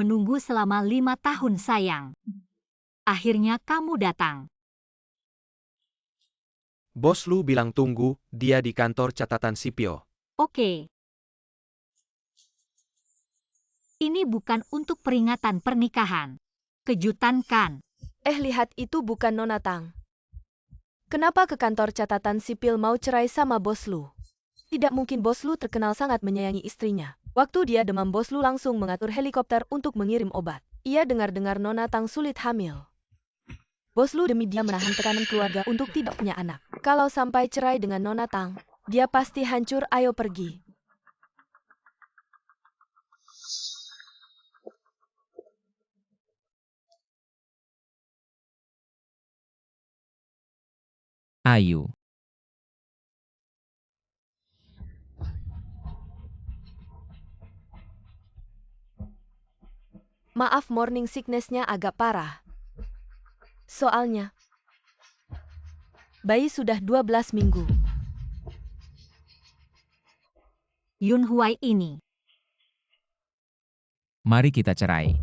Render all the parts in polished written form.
menunggu selama 5 tahun sayang. Akhirnya kamu datang. Bos Lu bilang tunggu, dia di kantor catatan sipil. Oke. Ini bukan untuk peringatan pernikahan. Kejutan kan? Lihat itu bukan Nona Tang. Kenapa ke kantor catatan sipil mau cerai sama Bos Lu? Tidak mungkin Bos Lu terkenal sangat menyayangi istrinya. Waktu dia demam Bos Lu langsung mengatur helikopter untuk mengirim obat. Ia dengar-dengar Nona Tang sulit hamil. Bos Lu demi dia menahan tekanan keluarga untuk tidak punya anak. Kalau sampai cerai dengan Nona Tang, dia pasti hancur. Ayo pergi. Ayu. Maaf, morning sickness-nya agak parah. Soalnya, bayi sudah 12 minggu. Yun Huai ini. Mari kita cerai.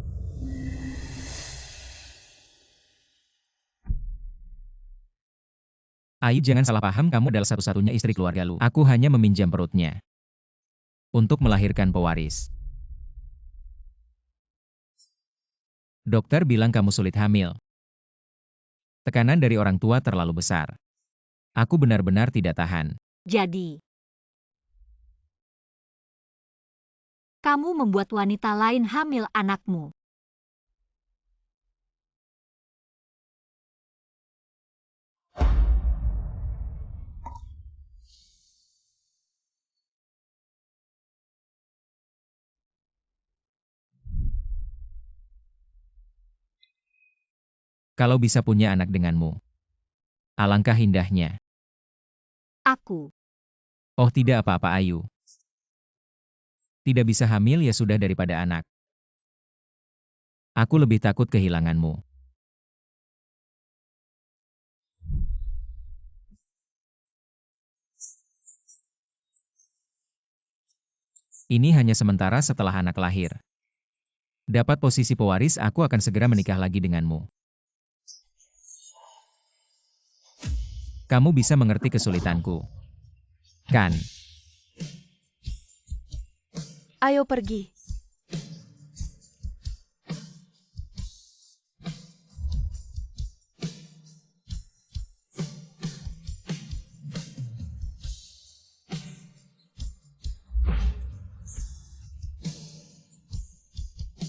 Ayu, jangan salah paham, kamu adalah satu-satunya istri keluarga Lu. Aku hanya meminjam perutnya untuk melahirkan pewaris. Dokter bilang kamu sulit hamil. Tekanan dari orang tua terlalu besar. Aku benar-benar tidak tahan. Jadi, kamu membuat wanita lain hamil anakmu. Kalau bisa punya anak denganmu, alangkah indahnya. Aku. Oh, tidak apa-apa Ayu. Tidak bisa hamil ya sudah daripada anak. Aku lebih takut kehilanganmu. Ini hanya sementara. Setelah anak lahir, dapat posisi pewaris, aku akan segera menikah lagi denganmu. Kamu bisa mengerti kesulitanku, kan? Ayo pergi.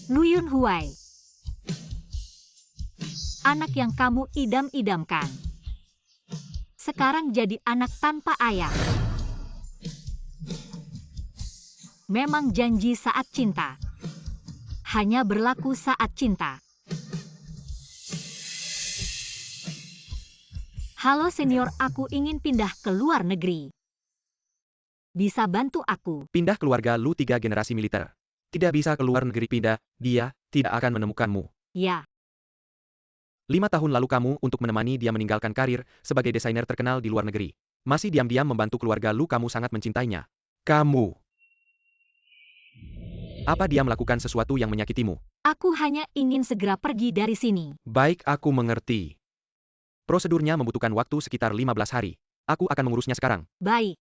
Lu Yun Huai. Anak yang kamu idam-idamkan. Sekarang jadi anak tanpa ayah. Memang janji saat cinta. Hanya berlaku saat cinta. Halo senior, aku ingin pindah ke luar negeri. Bisa bantu aku? Pindah keluarga Lu 3 generasi militer. Tidak bisa keluar negeri, pindah, dia tidak akan menemukanmu. Ya. 5 tahun lalu kamu untuk menemani dia meninggalkan karir sebagai desainer terkenal di luar negeri. Masih diam-diam membantu keluarga Lu, kamu sangat mencintainya. Kamu. Apa dia melakukan sesuatu yang menyakitimu? Aku hanya ingin segera pergi dari sini. Baik, aku mengerti. Prosedurnya membutuhkan waktu sekitar 15 hari. Aku akan mengurusnya sekarang. Baik.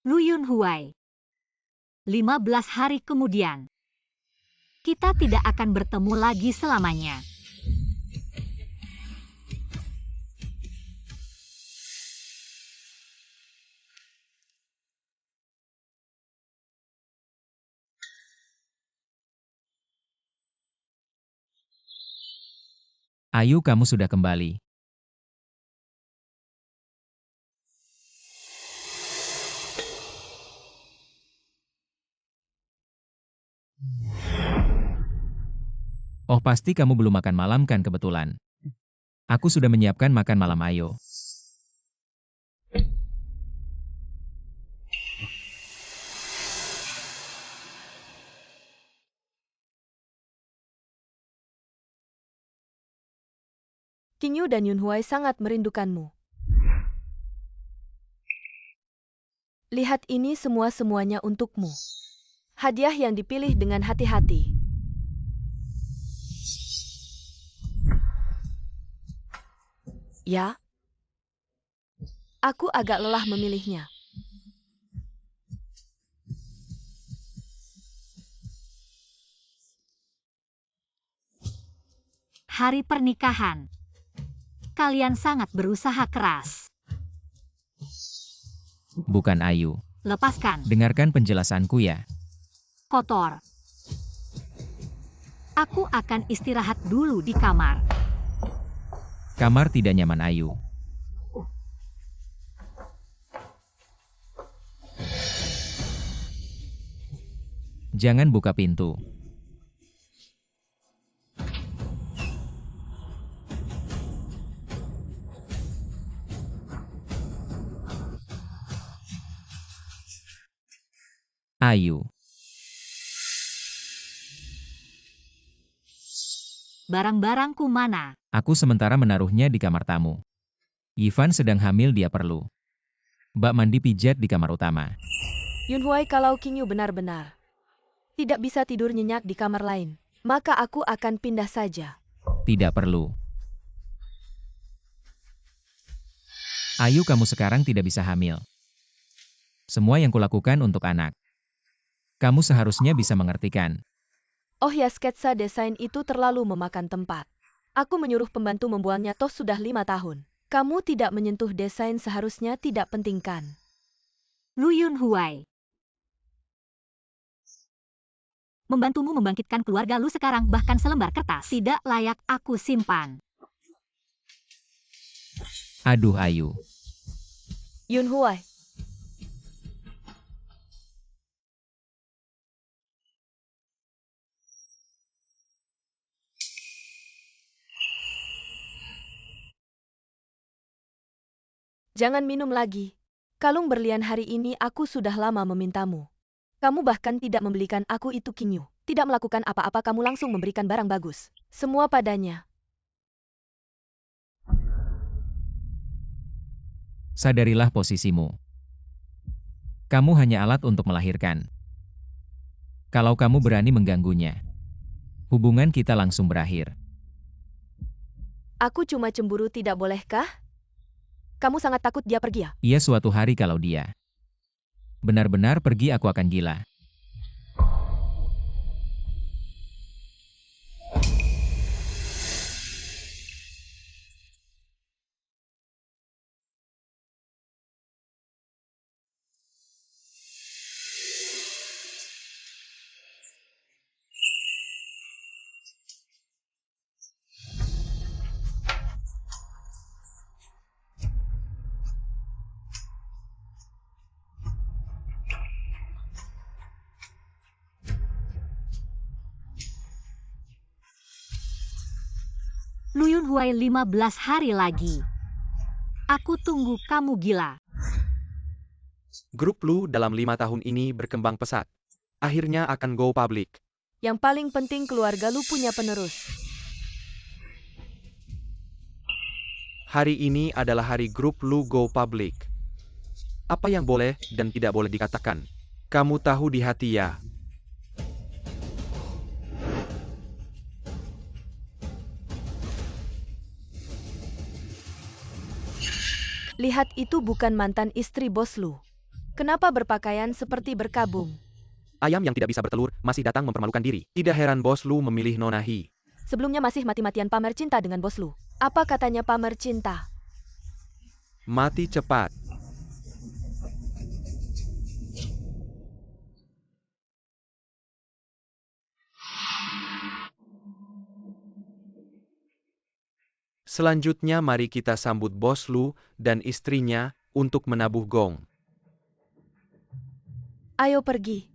Lu Yun Huai. 15 hari kemudian. Kita tidak akan bertemu lagi selamanya. Ayu, kamu sudah kembali. Oh, pasti kamu belum makan malam kan? Kebetulan aku sudah menyiapkan makan malam. Ayo. King Yu dan Yun Huai sangat merindukanmu. Lihat ini semuanya untukmu. Hadiah yang dipilih dengan hati-hati. Ya, aku agak lelah memilihnya. Hari pernikahan. Kalian sangat berusaha keras. Bukan Ayu. Lepaskan. Dengarkan penjelasanku ya. Kotor. Aku akan istirahat dulu di kamar. Kamar tidak nyaman Ayu. Jangan buka pintu. Ayu. Barang-barangku mana? Aku sementara menaruhnya di kamar tamu. Ivan sedang hamil, dia perlu bak mandi pijat di kamar utama. Yunhuai, kalau Qingyu benar-benar tidak bisa tidur nyenyak di kamar lain, maka aku akan pindah saja. Tidak perlu. Ayu, kamu sekarang tidak bisa hamil. Semua yang kulakukan untuk anak. Kamu seharusnya bisa mengertikan. Oh ya, sketsa desain itu terlalu memakan tempat. Aku menyuruh pembantu membuangnya toh sudah 5 tahun. Kamu tidak menyentuh desain, seharusnya tidak pentingkan. Lu Yunhuai. Membantumu membangkitkan keluarga lu sekarang, bahkan selembar kertas tidak layak aku simpan. Aduh Ayu. Yunhuai. Jangan minum lagi. Kalung berlian hari ini aku sudah lama memintamu. Kamu bahkan tidak membelikan aku itu, Qingyu. Tidak melakukan apa-apa, kamu langsung memberikan barang bagus. Semua padanya. Sadarilah posisimu. Kamu hanya alat untuk melahirkan. Kalau kamu berani mengganggunya, hubungan kita langsung berakhir. Aku cuma cemburu, tidak bolehkah? Kamu sangat takut dia pergi ya? Iya, suatu hari kalau dia benar-benar pergi, aku akan gila. Lu Yunhuai, 15 hari lagi. Aku tunggu kamu gila. Grup Lu dalam 5 tahun ini berkembang pesat. Akhirnya akan go public. Yang paling penting, keluarga lu punya penerus. Hari ini adalah hari grup Lu go public. Apa yang boleh dan tidak boleh dikatakan? Kamu tahu di hati ya. Lihat, itu bukan mantan istri bos lu. Kenapa berpakaian seperti berkabung? Ayam yang tidak bisa bertelur masih datang mempermalukan diri. Tidak heran bos Lu memilih Nona He. Sebelumnya masih mati-matian pamer cinta dengan bos lu. Apa katanya pamer cinta? Mati cepat. Selanjutnya mari kita sambut bos Lu dan istrinya untuk menabuh gong. Ayo pergi.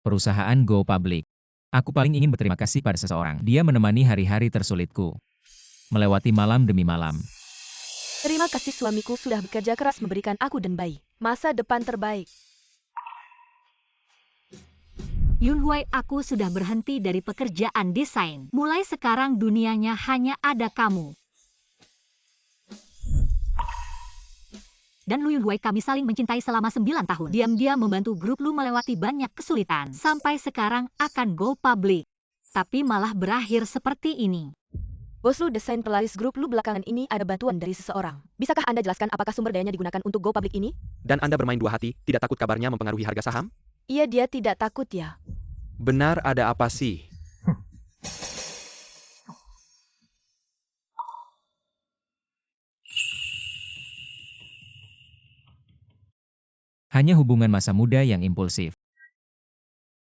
Perusahaan go public. Aku paling ingin berterima kasih pada seseorang. Dia menemani hari-hari tersulitku. Melewati malam demi malam. Terima kasih, suamiku sudah bekerja keras memberikan aku dan bayi masa depan terbaik. Yunhui, aku sudah berhenti dari pekerjaan desain. Mulai sekarang dunianya hanya ada kamu. Dan Lu Yunhui, kami saling mencintai selama 9 tahun. Diam-diam membantu grup Lu melewati banyak kesulitan. Sampai sekarang akan go public. Tapi malah berakhir seperti ini. Bos Lu, desain pelaris grup Lu belakangan ini ada bantuan dari seseorang. Bisakah Anda jelaskan apakah sumber dayanya digunakan untuk go public ini? Dan Anda bermain dua hati, tidak takut kabarnya mempengaruhi harga saham? Iya, dia tidak takut ya. Benar, ada apa sih? Hanya hubungan masa muda yang impulsif.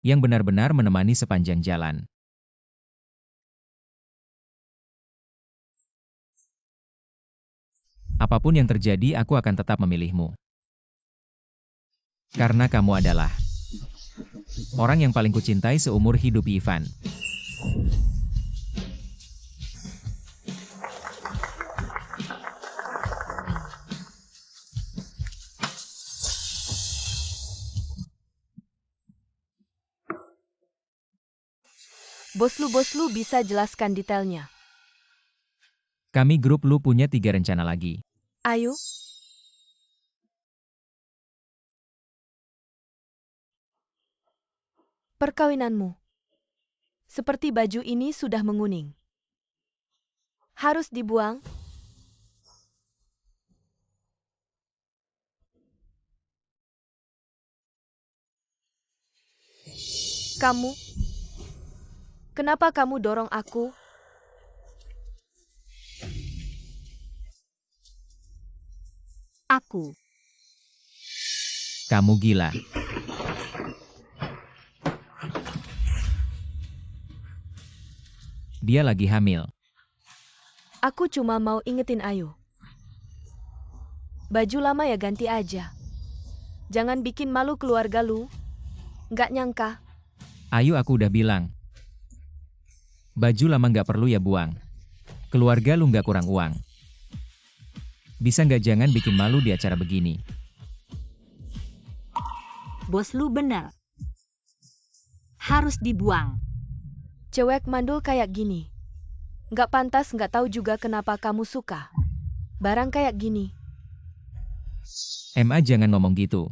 Yang benar-benar menemani sepanjang jalan. Apapun yang terjadi, aku akan tetap memilihmu. Karena kamu adalah orang yang paling kucintai seumur hidup, Ivan. Bos Lu bisa jelaskan detailnya. Kami grup Lu punya 3 rencana lagi. Ayo. Perkawinanmu. Seperti baju ini sudah menguning. Harus dibuang. Kamu. Kenapa kamu dorong aku? Aku. Kamu gila. Dia lagi hamil. Aku cuma mau ingetin Ayu. Baju lama ya ganti aja. Jangan bikin malu keluarga Lu. Nggak nyangka. Ayu, aku udah bilang. Baju lama nggak perlu ya buang. Keluarga Lu nggak kurang uang. Bisa nggak jangan bikin malu di acara begini. Bos Lu benar. Harus dibuang. Cewek mandul kayak gini. Nggak pantas, nggak tahu juga kenapa kamu suka. Barang kayak gini. MA jangan ngomong gitu.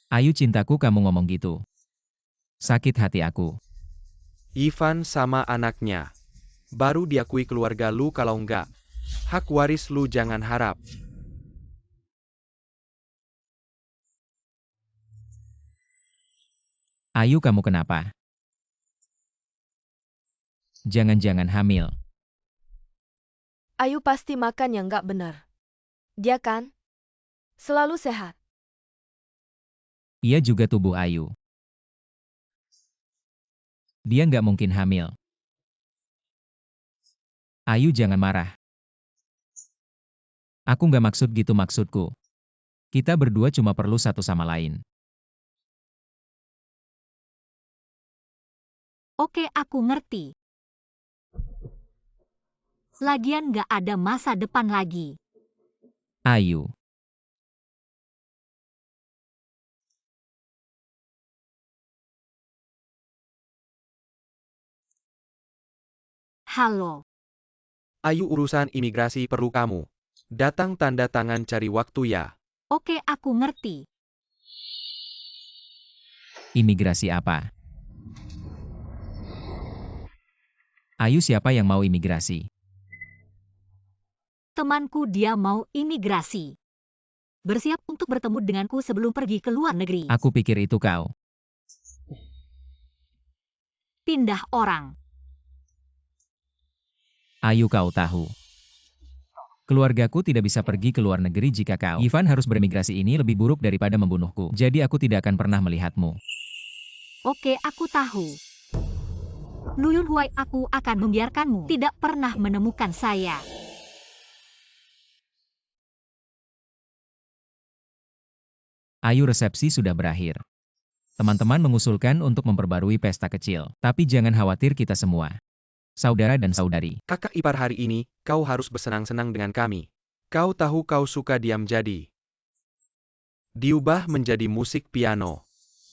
Ayu cintaku, kamu ngomong gitu. Sakit hati aku. Ivan sama anaknya. Baru diakui keluarga Lu, kalau enggak, hak waris Lu jangan harap. Ayu, kamu kenapa? Jangan-jangan hamil. Ayu pasti makan yang nggak benar. Dia kan selalu sehat. Ia juga tubuh Ayu. Dia nggak mungkin hamil. Ayu, jangan marah. Aku nggak maksud gitu, maksudku. Kita berdua cuma perlu satu sama lain. Oke, aku ngerti. Lagian nggak ada masa depan lagi. Ayu. Halo. Ayu, urusan imigrasi perlu kamu. Datang tanda tangan cari waktu ya. Oke, aku ngerti. Imigrasi apa? Ayu, siapa yang mau imigrasi? Temanku, dia mau imigrasi. Bersiap untuk bertemu denganku sebelum pergi ke luar negeri. Aku pikir itu kau. Pindah orang. Ayu, kau tahu. Keluargaku tidak bisa pergi ke luar negeri jika kau, Ivan, harus beremigrasi. Ini lebih buruk daripada membunuhku. Jadi aku tidak akan pernah melihatmu. Oke, aku tahu. Lu Yunhui, aku akan membiarkanmu tidak pernah menemukan saya. Ayu, resepsi sudah berakhir. Teman-teman mengusulkan untuk memperbarui pesta kecil. Tapi jangan khawatir, kita semua saudara dan saudari. Kakak ipar, hari ini, kau harus bersenang-senang dengan kami. Kau tahu kau suka diam, jadi diubah menjadi musik piano.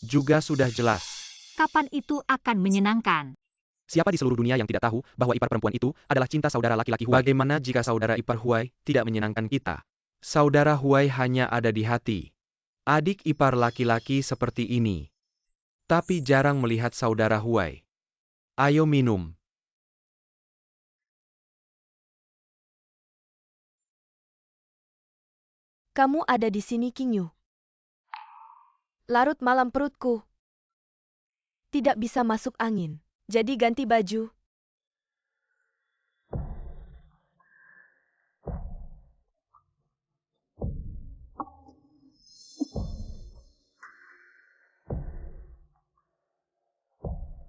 Juga sudah jelas. Kapan itu akan menyenangkan? Siapa di seluruh dunia yang tidak tahu bahwa ipar perempuan itu adalah cinta saudara laki-laki Huai? Bagaimana jika saudara ipar Huai tidak menyenangkan kita? Saudara Huai hanya ada di hati. Adik ipar laki-laki seperti ini. Tapi jarang melihat saudara Huai. Ayo minum. Kamu ada di sini, Qingyu. Larut malam perutku. Tidak bisa masuk angin. Jadi ganti baju.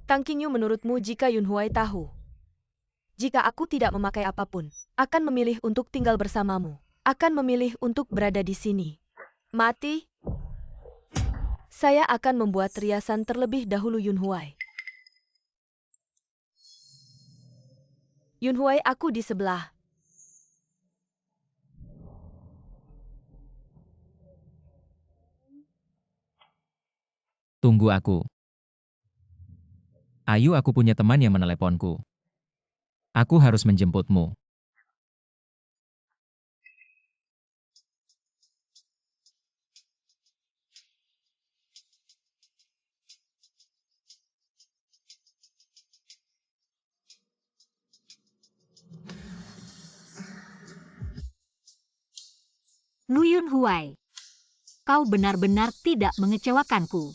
Tang Qingyu, menurutmu jika Yun Huai tahu? Jika aku tidak memakai apapun, akan memilih untuk tinggal bersamamu. Akan memilih untuk berada di sini. Mati? Saya akan membuat riasan terlebih dahulu Yun Huai. Yun Huai, aku di sebelah. Tunggu aku. Ayu, aku punya teman yang meneleponku. Aku harus menjemputmu. Lu Yun Huai, kau benar-benar tidak mengecewakanku.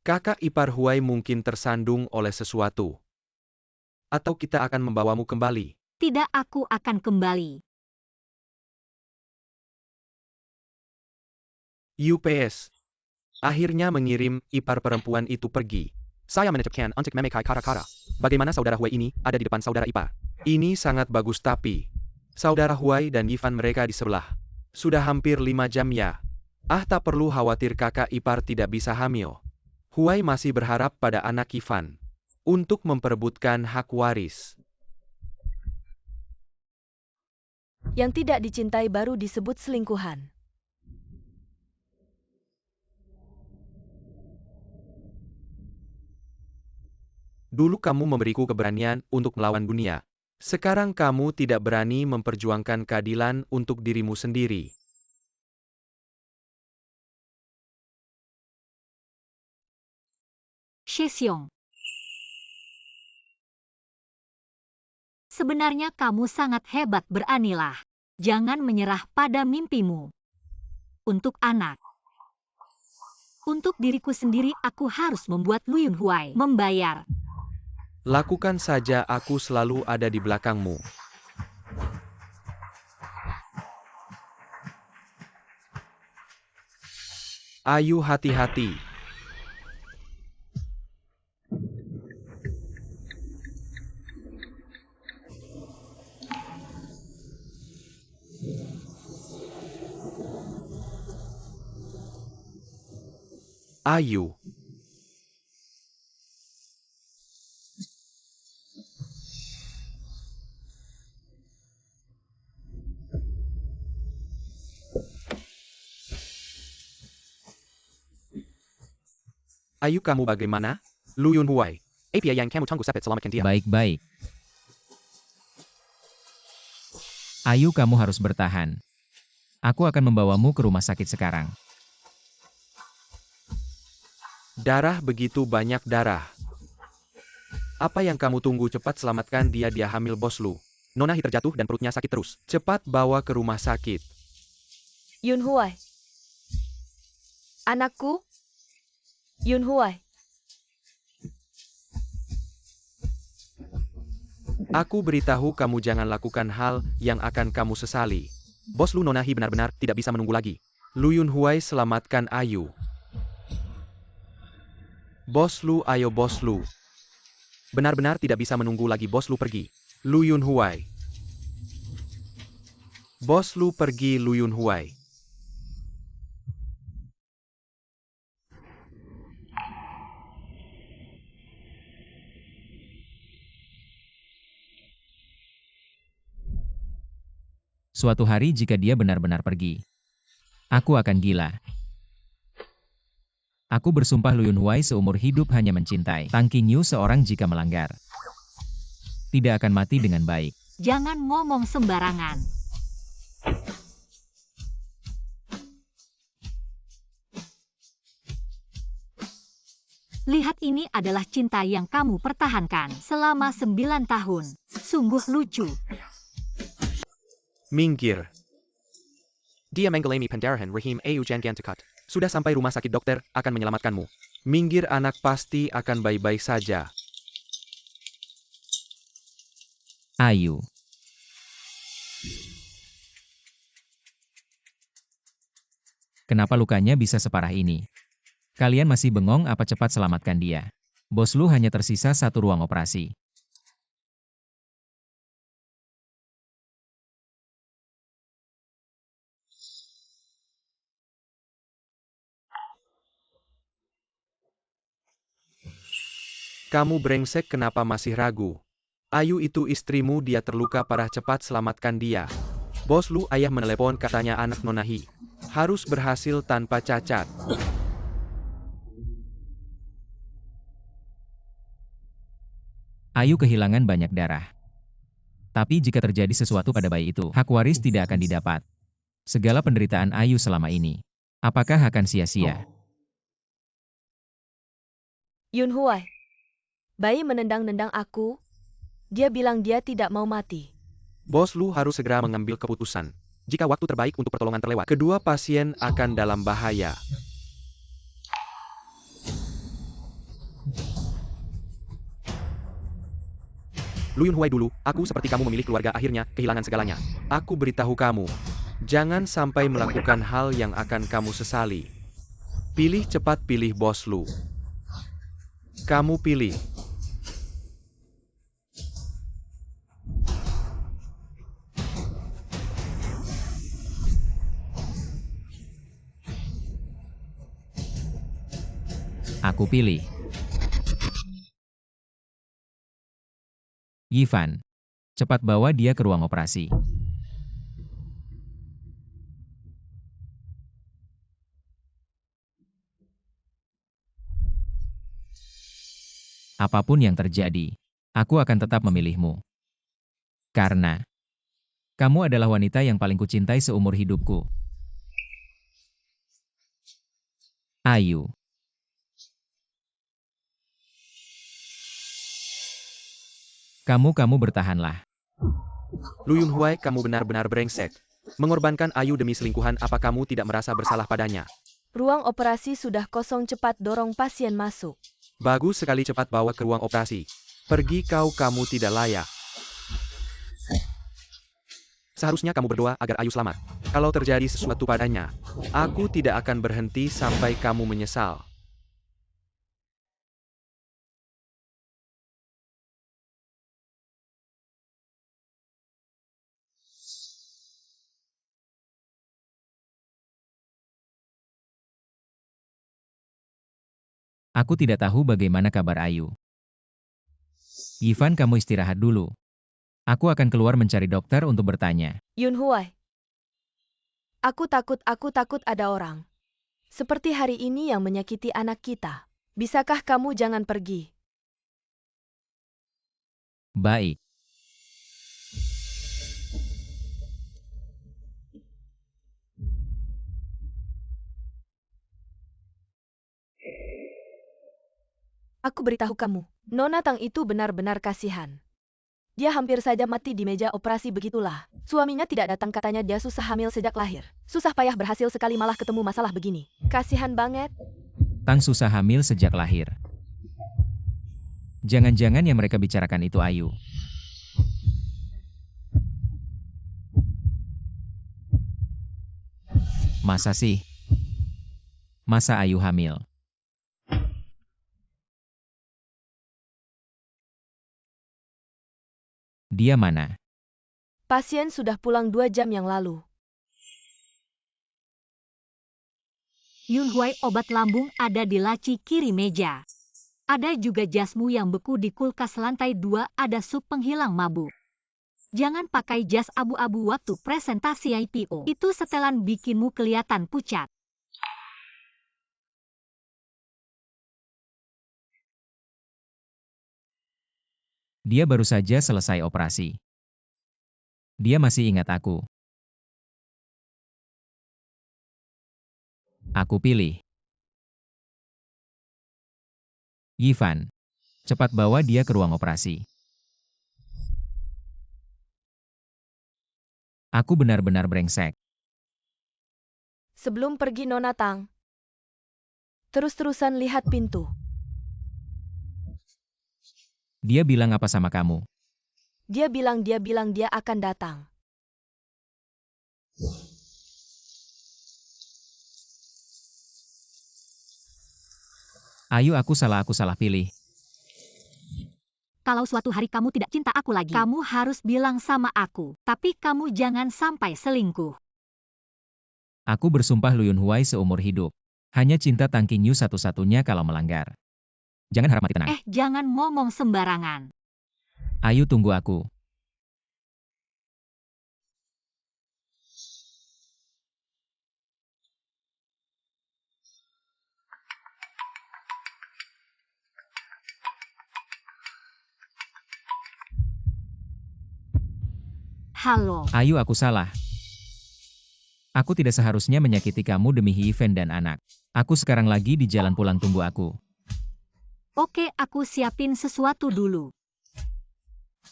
Kakak ipar Huai mungkin tersandung oleh sesuatu. Atau kita akan membawamu kembali. Tidak, aku akan kembali. UPS. Akhirnya mengirim ipar perempuan itu pergi. Saya menetapkan untuk memakai kata-kata. Bagaimana saudara Huai ini ada di depan saudara ipar? Ini sangat bagus, tapi saudara Huai dan Ivan mereka di sebelah. Sudah hampir 5 jam ya. Tak perlu khawatir kakak ipar tidak bisa hamil. Huai masih berharap pada anak Ivan untuk memperebutkan hak waris. Yang tidak dicintai baru disebut selingkuhan. Dulu kamu memberiku keberanian untuk melawan dunia. Sekarang kamu tidak berani memperjuangkan keadilan untuk dirimu sendiri. Shesyong. Sebenarnya kamu sangat hebat, beranilah. Jangan menyerah pada mimpimu. Untuk anak. Untuk diriku sendiri, aku harus membuat Lu Yun Huai membayar. Lakukan saja, aku selalu ada di belakangmu. Ayu, hati-hati. Ayu. Ayu, kamu bagaimana? Lu Yun Huai. API yang kamu tunggu sampai selamatkan dia. Baik-baik. Ayu, kamu harus bertahan. Aku akan membawamu ke rumah sakit sekarang. Darah, begitu banyak darah. Apa yang kamu tunggu? Cepat selamatkan dia hamil, bos Lu. Nona Hi terjatuh dan perutnya sakit terus. Cepat bawa ke rumah sakit. Yun Huai. Anakku? Yun Huai. Aku beritahu kamu jangan lakukan hal yang akan kamu sesali. Bos Lu, Nona Hi benar-benar tidak bisa menunggu lagi. Lu Yun Huai, selamatkan Ayu. Bos Lu, ayo Bos Lu. Benar-benar tidak bisa menunggu lagi, Bos Lu pergi. Lu Yun Huai. Bos Lu pergi, Lu Yun Huai. Suatu hari jika dia benar-benar pergi, Aku akan gila. Aku bersumpah Lu Yunhuai seumur hidup hanya mencintai Tang Qingyu seorang jika melanggar. Tidak akan mati dengan baik. Jangan ngomong sembarangan. Lihat, ini adalah cinta yang kamu pertahankan selama 9 tahun. Sungguh lucu. Minggir. Dia menggelemi pendarahan rahim Ayu jangan dekat. Sudah sampai rumah sakit, dokter akan menyelamatkanmu. Minggir, anak pasti akan baik-baik saja. Ayu. Kenapa lukanya bisa separah ini? Kalian masih bengong apa? Cepat selamatkan dia. Bos Lu hanya tersisa satu ruang operasi. Kamu brengsek, kenapa masih ragu? Ayu itu istrimu, dia terluka parah, cepat selamatkan dia. Bos Lu, ayah menelepon, katanya anak Nonahi harus berhasil tanpa cacat. Ayu kehilangan banyak darah. Tapi jika terjadi sesuatu pada bayi itu, hak waris tidak akan didapat. Segala penderitaan Ayu selama ini, apakah akan sia-sia? Yunhuai. Bayi menendang-nendang aku. Dia bilang dia tidak mau mati. Bos Lu harus segera mengambil keputusan. Jika waktu terbaik untuk pertolongan terlewat, kedua pasien akan dalam bahaya. Lu Yunhuai dulu, aku seperti kamu memilih keluarga, akhirnya kehilangan segalanya. Aku beritahu kamu, jangan sampai melakukan hal yang akan kamu sesali. Pilih cepat, pilih Bos Lu. Kamu pilih. Aku pilih. Yifan, cepat bawa dia ke ruang operasi. Apapun yang terjadi, aku akan tetap memilihmu. Karena kamu adalah wanita yang paling kucintai seumur hidupku. Ayu. Kamu bertahanlah. Lu Yunhuai, kamu benar-benar brengsek. Mengorbankan Ayu demi selingkuhan, apa kamu tidak merasa bersalah padanya? Ruang operasi sudah kosong, cepat dorong pasien masuk. Bagus sekali, cepat bawa ke ruang operasi. Pergi kau, kamu tidak layak. Seharusnya kamu berdoa agar Ayu selamat. Kalau terjadi sesuatu padanya, aku tidak akan berhenti sampai kamu menyesal. Aku tidak tahu bagaimana kabar Ayu. Yifan, kamu istirahat dulu. Aku akan keluar mencari dokter untuk bertanya. Yunhuai. Aku takut ada orang. Seperti hari ini yang menyakiti anak kita. Bisakah kamu jangan pergi? Baik. Aku beritahu kamu, Nona Tang itu benar-benar kasihan. Dia hampir saja mati di meja operasi, begitulah. Suaminya tidak datang, katanya dia susah hamil sejak lahir. Susah payah berhasil sekali, malah ketemu masalah begini. Kasihan banget. Tang susah hamil sejak lahir. Jangan-jangan yang mereka bicarakan itu Ayu. Masa sih? Masa Ayu hamil? Dia mana? Pasien sudah pulang 2 jam yang lalu. Yunhuai, obat lambung ada di laci kiri meja. Ada juga jasmu yang beku di kulkas lantai 2, ada sup penghilang mabuk. Jangan pakai jas abu-abu waktu presentasi IPO. Itu setelan bikinmu kelihatan pucat. Dia baru saja selesai operasi. Dia masih ingat aku. Aku pilih Yivan. Cepat bawa dia ke ruang operasi. Aku benar-benar brengsek. Sebelum pergi Nona Tang, terus-terusan lihat pintu. Dia bilang apa sama kamu? Dia bilang dia akan datang. Ayo aku salah pilih. Kalau suatu hari kamu tidak cinta aku lagi, kamu harus bilang sama aku. Tapi kamu jangan sampai selingkuh. Aku bersumpah Luyun Huai seumur hidup. Hanya cinta Tang Qingyu satu-satunya kalau melanggar. Jangan harap mati tenang. Jangan ngomong sembarangan. Ayo tunggu aku. Halo. Ayo aku salah. Aku tidak seharusnya menyakiti kamu demi Yiven dan anak. Aku sekarang lagi di jalan pulang, tunggu aku. Oke, aku siapin sesuatu dulu.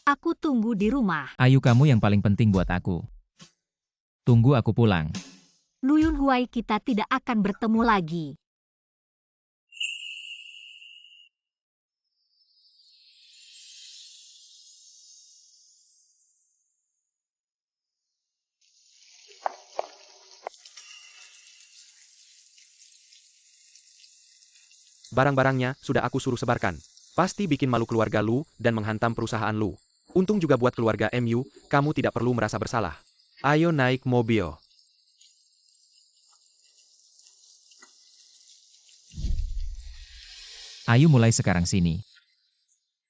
Aku tunggu di rumah. Ayo kamu yang paling penting buat aku. Tunggu aku pulang. Luyun Huai, kita tidak akan bertemu lagi. Barang-barangnya sudah aku suruh sebarkan. Pasti bikin malu keluarga Lu dan menghantam perusahaan Lu. Untung juga buat keluarga MU, kamu tidak perlu merasa bersalah. Ayo naik mobil. Ayo mulai sekarang sini.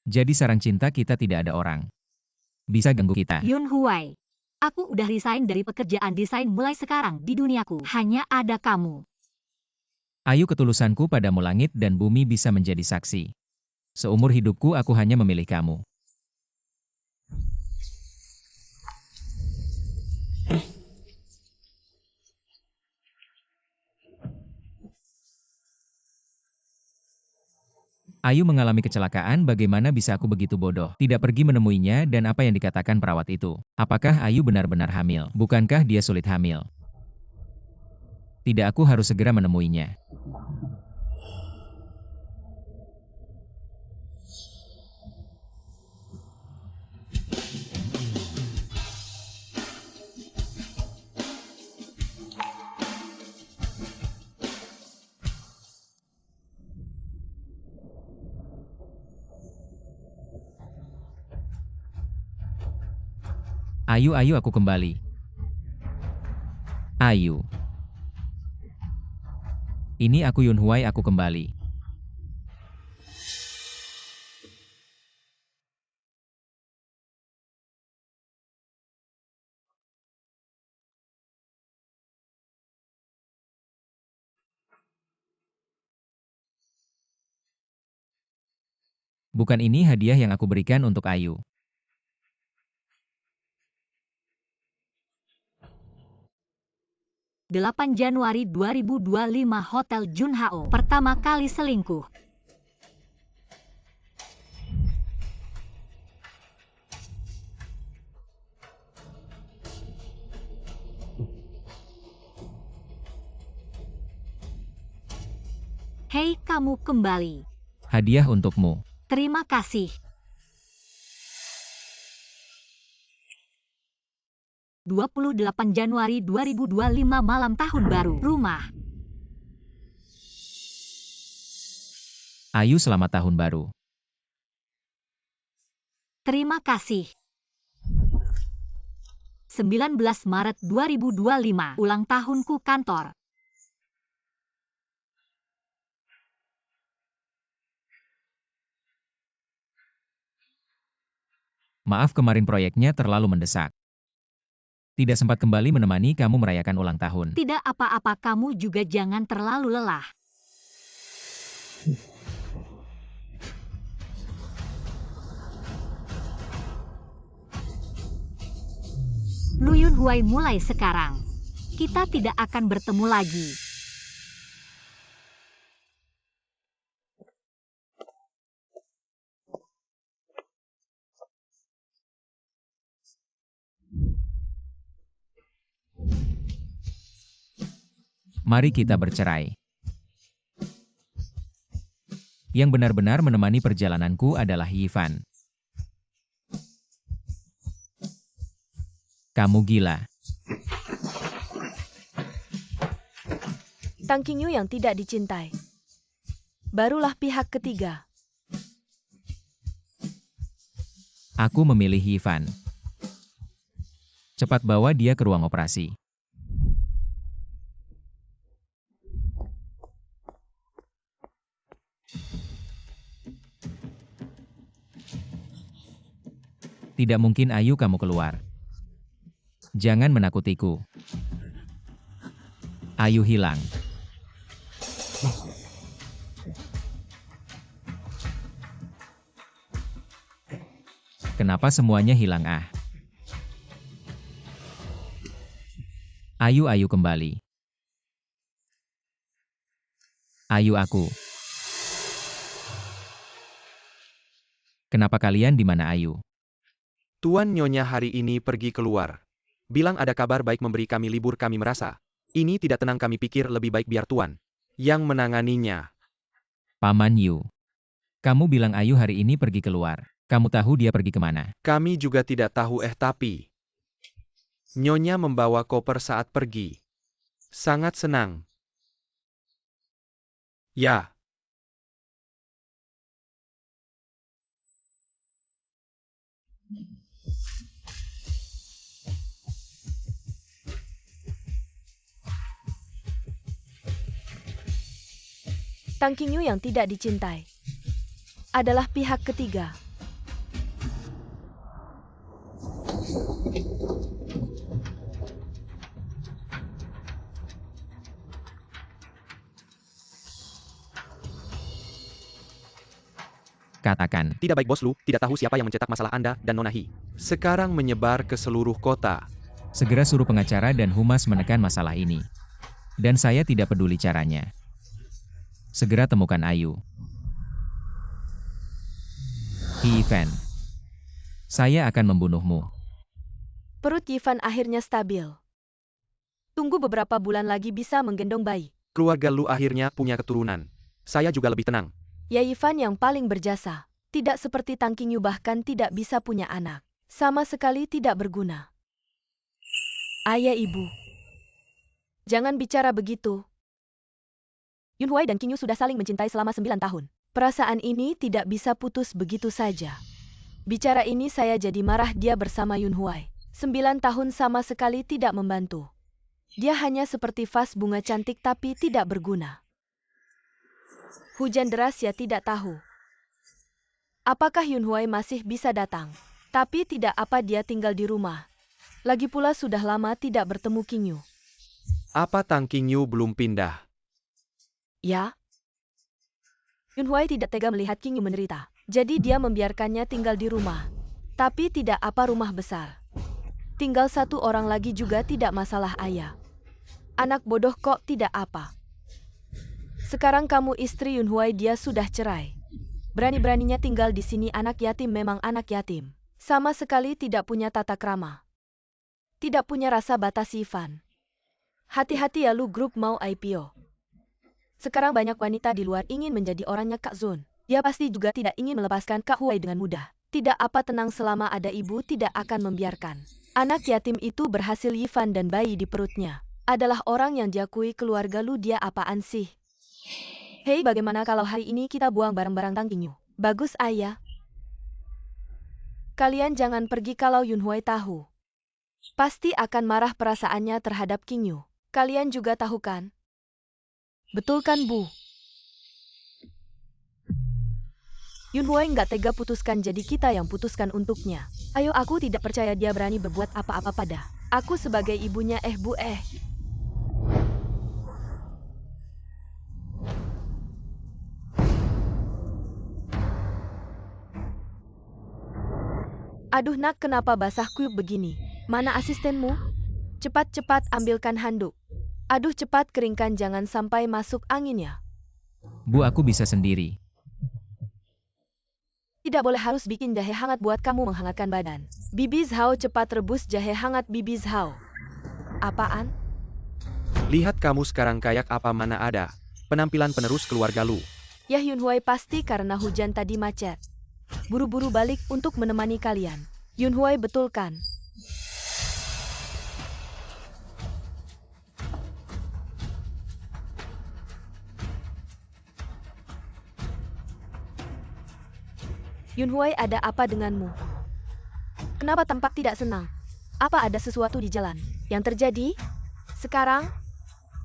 Jadi sarang cinta kita tidak ada orang bisa ganggu kita. Yun Huai, aku udah resign dari pekerjaan desain mulai sekarang di duniaku. Hanya ada kamu. Ayo ketulusanku padamu langit dan bumi bisa menjadi saksi. Seumur hidupku aku hanya memilih kamu. Ayu mengalami kecelakaan, bagaimana bisa aku begitu bodoh? Tidak pergi menemuinya dan apa yang dikatakan perawat itu? Apakah Ayu benar-benar hamil? Bukankah dia sulit hamil? Tidak, aku harus segera menemuinya. Ayu, aku kembali. Ayu. Ini aku Yun Huai, aku kembali. Bukan ini hadiah yang aku berikan untuk Ayu. 8 Januari 2025 Hotel Junhao. Pertama kali selingkuh. Hei, kamu kembali. Hadiah untukmu. Terima kasih. 28 Januari 2025 malam tahun baru. Rumah. Ayu, selamat tahun baru. Terima kasih. 19 Maret 2025 ulang tahunku kantor. Maaf kemarin proyeknya terlalu mendesak. Tidak sempat kembali menemani kamu merayakan ulang tahun. Tidak apa-apa, kamu juga jangan terlalu lelah. Lu Yunhuai, mulai sekarang. Kita tidak akan bertemu lagi. Mari kita bercerai. Yang benar-benar menemani perjalananku adalah Yifan. Kamu gila. Tang Qingyu yang tidak dicintai. Barulah pihak ketiga. Aku memilih Yifan. Cepat bawa dia ke ruang operasi. Tidak mungkin Ayu kamu keluar. Jangan menakutiku. Ayu hilang. Kenapa semuanya hilang ah? Ayu kembali. Ayu aku. Kenapa kalian di mana Ayu? Tuan Nyonya hari ini pergi keluar. Bilang ada kabar baik memberi kami libur, kami merasa. Ini tidak tenang, kami pikir lebih baik biar Tuan yang menanganinya. Paman Yu. Kamu bilang Ayu hari ini pergi keluar. Kamu tahu dia pergi kemana? Kami juga tidak tahu tapi Nyonya membawa koper saat pergi. Sangat senang. Ya. Tang Qingyu yang tidak dicintai adalah pihak ketiga. Katakan. Tidak baik bos Lu, tidak tahu siapa yang mencetak masalah Anda dan Nona Hi. Sekarang menyebar ke seluruh kota. Segera suruh pengacara dan humas menekan masalah ini. Dan saya tidak peduli caranya. Segera temukan Ayu. Yifan. Saya akan membunuhmu. Perut Yifan akhirnya stabil. Tunggu beberapa bulan lagi bisa menggendong bayi. Keluarga Lu akhirnya punya keturunan. Saya juga lebih tenang. Ya Yifan yang paling berjasa. Tidak seperti Tang Qingyu bahkan tidak bisa punya anak. Sama sekali tidak berguna. Ayah ibu. Jangan bicara begitu. Yunhuai dan Qingyu sudah saling mencintai selama 9 tahun. Perasaan ini tidak bisa putus begitu saja. Bicara ini saya jadi marah dia bersama Yunhuai. 9 tahun sama sekali tidak membantu. Dia hanya seperti vas bunga cantik tapi tidak berguna. Hujan deras ya tidak tahu. Apakah Yunhuai masih bisa datang? Tapi tidak apa dia tinggal di rumah. Lagi pula sudah lama tidak bertemu Qingyu. Apa Tang Qingyu belum pindah? Ya. Yunhuai tidak tega melihat Qingyu menderita. Jadi dia membiarkannya tinggal di rumah. Tapi tidak apa rumah besar. Tinggal satu orang lagi juga tidak masalah ayah. Anak bodoh kok tidak apa. Sekarang kamu istri Yunhuai dia sudah cerai. Berani-beraninya tinggal di sini anak yatim memang anak yatim. Sama sekali tidak punya tata krama. Tidak punya rasa batas Yifan. Hati-hati ya lu grup mau IPO. Sekarang banyak wanita di luar ingin menjadi orangnya Kak Zun. Dia pasti juga tidak ingin melepaskan Kak Huai dengan mudah. Tidak apa tenang selama ada ibu tidak akan membiarkan. Anak yatim itu berhasil Yifan dan bayi di perutnya. Adalah orang yang diakui keluarga lu dia apaan sih? Hei bagaimana kalau hari ini kita buang barang-barang Tang Qingyu? Bagus ayah. Kalian jangan pergi kalau Yunhuai tahu. Pasti akan marah perasaannya terhadap Qingyu. Kalian juga tahu kan? Betul kan Bu? Yunhue nggak tega putuskan, jadi kita yang putuskan untuknya. Ayo, aku tidak percaya dia berani berbuat apa-apa pada aku sebagai ibunya. Bu. Aduh nak, kenapa basah kuyup begini? Mana asistenmu? Cepat-cepat ambilkan handuk. Aduh, cepat keringkan, jangan sampai masuk angin ya. Bu, aku bisa sendiri. Tidak boleh, harus bikin jahe hangat buat kamu menghangatkan badan. Bibi Zhao, cepat rebus jahe hangat Bibi Zhao. Apaan? Lihat kamu sekarang kayak apa, mana ada penampilan penerus keluarga Lu. Ya Yunhue, pasti karena hujan tadi macet. Buru-buru balik untuk menemani kalian. Yunhue, betul kan? Yunhue, ada apa denganmu? Kenapa tampak tidak senang? Apa ada sesuatu di jalan yang terjadi? Sekarang,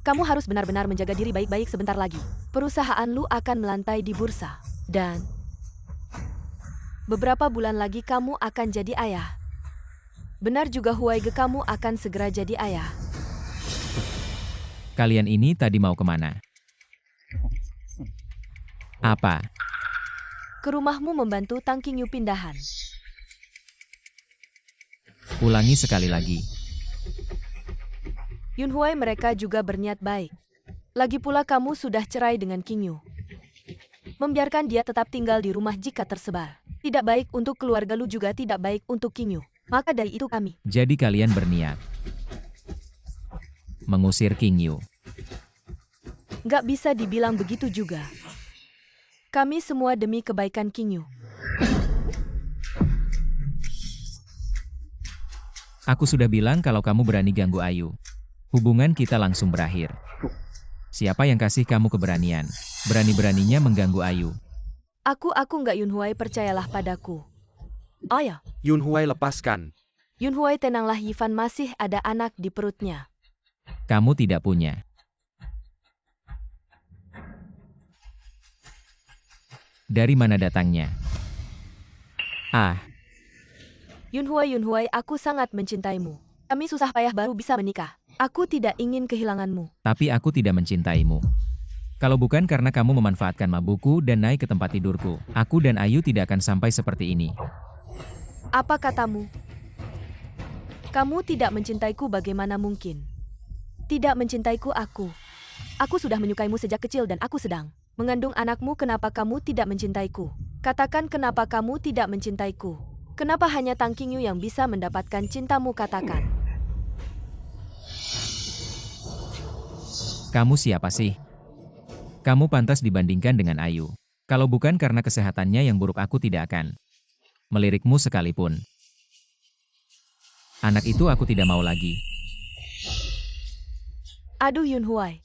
kamu harus benar-benar menjaga diri baik-baik, sebentar lagi. Perusahaan Lu akan melantai di bursa. Dan beberapa bulan lagi kamu akan jadi ayah. Benar juga Huaige, kamu akan segera jadi ayah. Kalian ini tadi mau kemana? Apa? Ke rumahmu membantu Tang Qingyu pindahan. Ulangi sekali lagi. Yunhue, mereka juga berniat baik. Lagi pula kamu sudah cerai dengan Qingyu. Membiarkan dia tetap tinggal di rumah jika tersebar tidak baik untuk keluarga Lu, juga tidak baik untuk Qingyu. Maka dari itu kami. Jadi kalian berniat mengusir Qingyu. Nggak bisa dibilang begitu juga. Kami semua demi kebaikan Qingyu. Aku sudah bilang kalau kamu berani ganggu Ayu, hubungan kita langsung berakhir. Siapa yang kasih kamu keberanian? Berani-beraninya mengganggu Ayu. Aku nggak. Yunhue, percayalah padaku. Oh ya, Yunhue, lepaskan. Yunhue, tenanglah, Yifan masih ada anak di perutnya. Kamu tidak punya. Dari mana datangnya? Ah, Yunhue, aku sangat mencintaimu. Kami susah payah baru bisa menikah. Aku tidak ingin kehilanganmu. tapi aku tidak mencintaimu. Kalau bukan karena kamu memanfaatkan mabukku dan naik ke tempat tidurku, aku dan Ayu tidak akan sampai seperti ini. Apa katamu? Kamu tidak mencintaiku, bagaimana mungkin? Tidak mencintaiku aku. Aku sudah menyukaimu sejak kecil dan aku sedang mengandung anakmu. Kenapa kamu tidak mencintaiku? Katakan, kenapa kamu tidak mencintaiku? Kenapa hanya Tang Qingyu yang bisa mendapatkan cintamu? Katakan. Kamu siapa sih? Kamu pantas dibandingkan dengan Ayu. Kalau bukan karena kesehatannya yang buruk, aku tidak akan melirikmu sekalipun. Anak itu aku tidak mau lagi. Aduh Yunhue.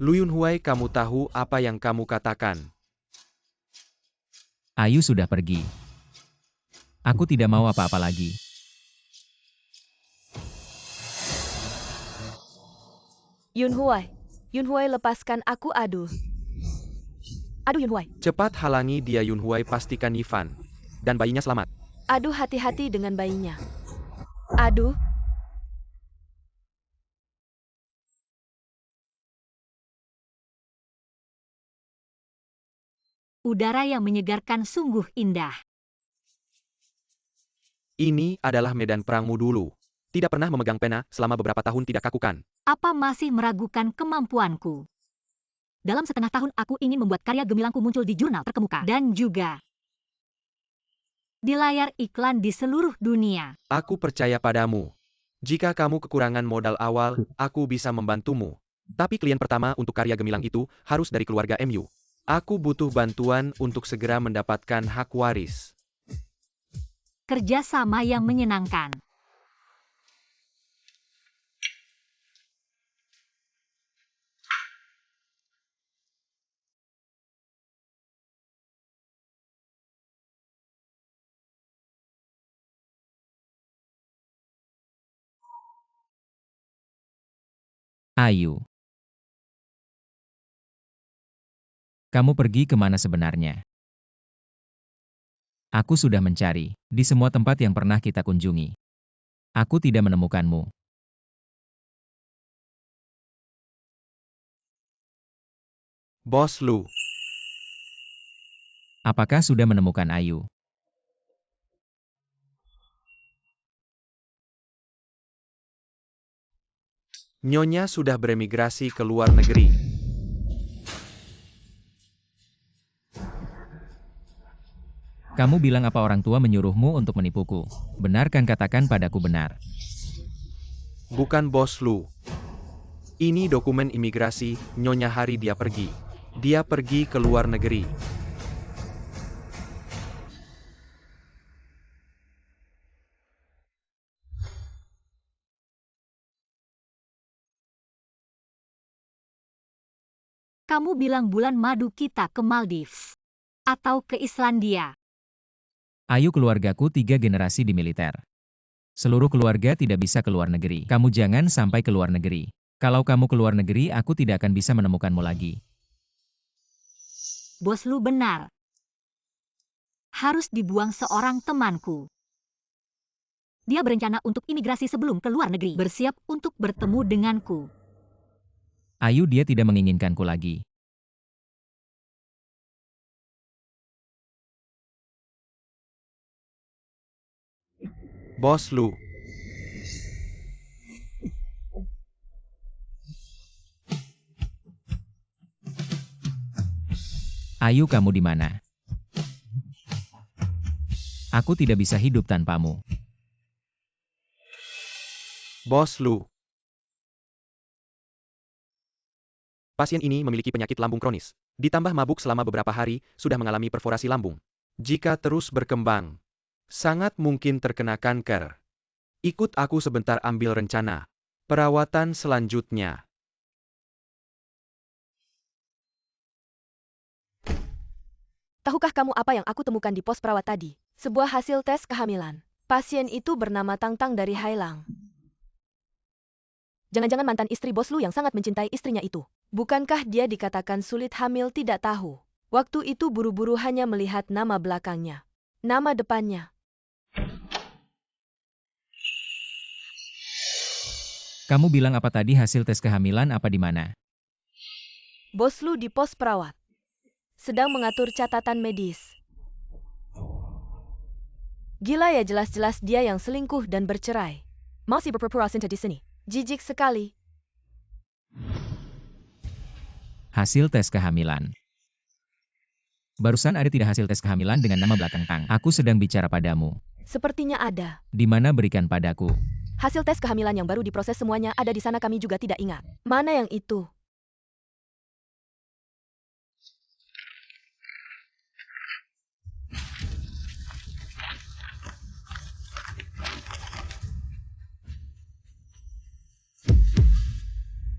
Lu Yunhue, kamu tahu apa yang kamu katakan? Ayu sudah pergi. Aku tidak mau apa-apa lagi. Yunhue, lepaskan aku. Aduh Yunhue. Cepat halangi dia, Yunhue, pastikan Yifan dan bayinya selamat. Aduh, hati-hati dengan bayinya. Aduh. Udara yang menyegarkan sungguh indah. Ini adalah medan perangmu dulu. Tidak pernah memegang pena selama beberapa tahun, tidak kakukan. Apa masih meragukan kemampuanku? Dalam setengah tahun aku ingin membuat karya gemilangku muncul di jurnal terkemuka dan juga di layar iklan di seluruh dunia. Aku percaya padamu. Jika kamu kekurangan modal awal, aku bisa membantumu. Tapi klien pertama untuk karya gemilang itu harus dari keluarga MU. Aku butuh bantuan untuk segera mendapatkan hak waris. Kerjasama yang menyenangkan. Ayu. Kamu pergi kemana sebenarnya? Aku sudah mencari di semua tempat yang pernah kita kunjungi. Aku tidak menemukanmu. Bos Lu. Apakah sudah menemukan Ayu? Nyonya sudah beremigrasi ke luar negeri. Kamu bilang apa orang tua menyuruhmu untuk menipuku? Benarkan katakan padaku benar. Bukan Bos Lu. Ini dokumen imigrasi, Nyonya hari dia pergi. Dia pergi ke luar negeri. Kamu bilang bulan madu kita ke Maldives. Atau ke Islandia. Ayu keluargaku 3 generasi di militer. Seluruh keluarga tidak bisa ke luar negeri. Kamu jangan sampai ke luar negeri. Kalau kamu ke luar negeri, aku tidak akan bisa menemukanmu lagi. Bos Lu benar. Harus dibuang seorang temanku. Dia berencana untuk imigrasi sebelum ke luar negeri. Bersiap untuk bertemu denganku. Ayu dia tidak menginginkanku lagi. Bos Lu. Ayu kamu di mana? Aku tidak bisa hidup tanpamu. Bos Lu. Pasien ini memiliki penyakit lambung kronis. Ditambah mabuk selama beberapa hari, sudah mengalami perforasi lambung. Jika terus berkembang, sangat mungkin terkena kanker. Ikut aku sebentar ambil rencana perawatan selanjutnya. Tahukah kamu apa yang aku temukan di pos perawat tadi? Sebuah hasil tes kehamilan. Pasien itu bernama Tang Tang dari Hailang. Jangan-jangan mantan istri Bos Lu yang sangat mencintai istrinya itu. Bukankah dia dikatakan sulit hamil tidak tahu? Waktu itu buru-buru hanya melihat nama belakangnya. Nama depannya. Kamu bilang apa tadi hasil tes kehamilan apa di mana? Bos Lu di pos perawat. Sedang mengatur catatan medis. Gila ya, jelas-jelas dia yang selingkuh dan bercerai. Masih berpura-pura cinta di sini. Jijik sekali. Hasil tes kehamilan. Barusan ada tidak hasil tes kehamilan dengan nama belakang Tang? Aku sedang bicara padamu. Sepertinya ada. Di mana berikan padaku? Hasil tes kehamilan yang baru diproses semuanya ada di sana, kami juga tidak ingat. Mana yang itu?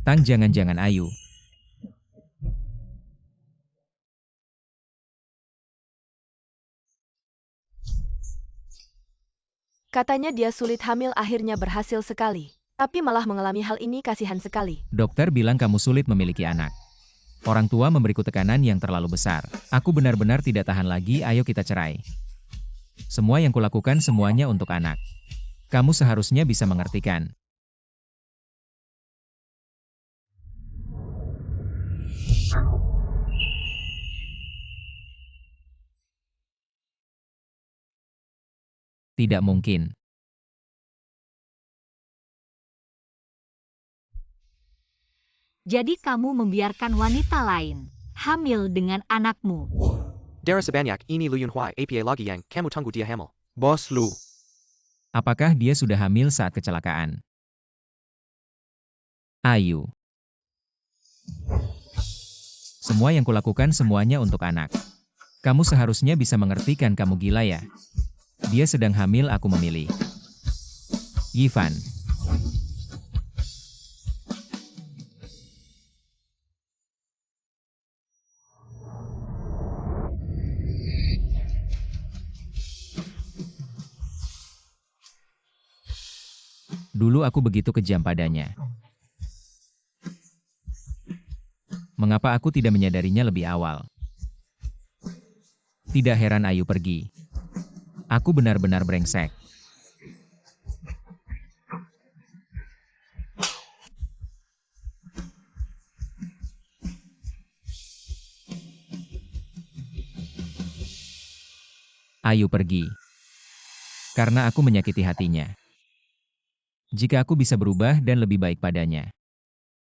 Tang jangan-jangan Ayu. Katanya dia sulit hamil, akhirnya berhasil sekali. Tapi malah mengalami hal ini, kasihan sekali. Dokter bilang kamu sulit memiliki anak. Orang tua memberiku tekanan yang terlalu besar. Aku benar-benar tidak tahan lagi, ayo kita cerai. Semua yang kulakukan semuanya untuk anak. Kamu seharusnya bisa mengertikan. Tidak mungkin. Jadi kamu membiarkan wanita lain hamil dengan anakmu. Dara sebanyak ini Lu Yunhuai APA lagi yang kamu tunggu dia hamil. Bos Lu. Apakah dia sudah hamil saat kecelakaan? Ayu. Semua yang kulakukan semuanya untuk anak. Kamu seharusnya bisa mengertikan, kamu gila ya. Dia sedang hamil, aku memilih. Yivan. Dulu aku begitu kejam padanya. Mengapa aku tidak menyadarinya lebih awal? Tidak heran Ayu pergi. Aku benar-benar brengsek. Ayu pergi. Karena aku menyakiti hatinya. Jika aku bisa berubah dan lebih baik padanya,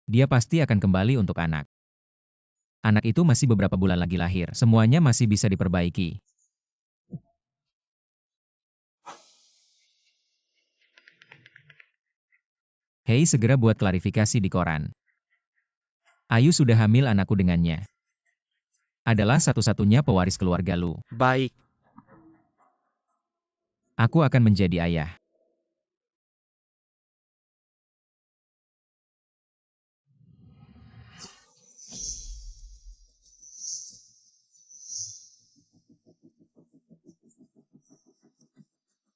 dia pasti akan kembali untuk anak. Anak itu masih beberapa bulan lagi lahir. Semuanya masih bisa diperbaiki. Hei, segera buat klarifikasi di koran. Ayu sudah hamil anakku dengannya. Adalah satu-satunya pewaris keluarga Lu. Baik, Aku akan menjadi ayah.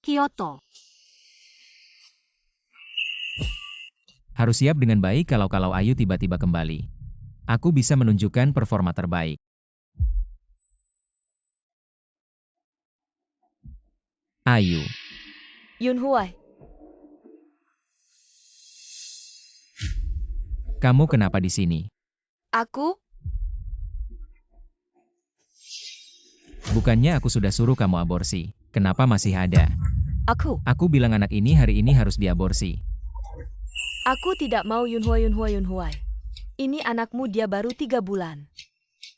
Kyoto. Harus siap dengan baik kalau Ayu tiba-tiba kembali. Aku bisa menunjukkan performa terbaik. Ayu, Yunhuai, kamu kenapa di sini? aku? Bukannya aku sudah suruh kamu aborsi. Kenapa masih ada? Aku. Aku bilang anak ini hari ini harus diaborsi. Aku tidak mau Yunhuai. Ini anakmu, dia baru 3 bulan.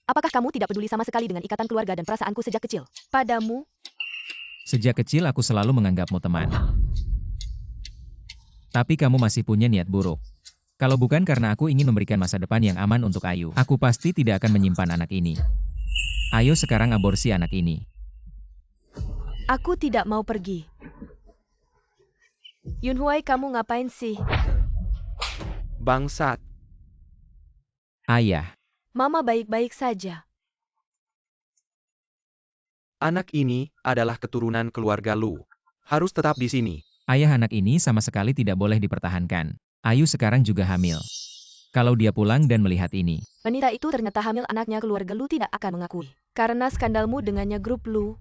Apakah kamu tidak peduli sama sekali dengan ikatan keluarga dan perasaanku sejak kecil? Padamu, Sejak kecil aku selalu menganggapmu teman. Tapi kamu masih punya niat buruk. Kalau bukan karena aku ingin memberikan masa depan yang aman untuk Ayu, aku pasti tidak akan menyimpan anak ini. Ayo sekarang aborsi anak ini. aku tidak mau pergi. Yunhuai, kamu ngapain sih? bangsat. Ayah, Mama baik-baik saja. Anak ini adalah keturunan keluarga Lu. Harus tetap di sini. ayah anak ini sama sekali tidak boleh dipertahankan. Ayu sekarang juga hamil. Kalau dia pulang dan melihat ini, Wanita itu ternyata hamil, anaknya, keluarga Lu tidak akan mengakui. Karena skandalmu dengannya, grup Lu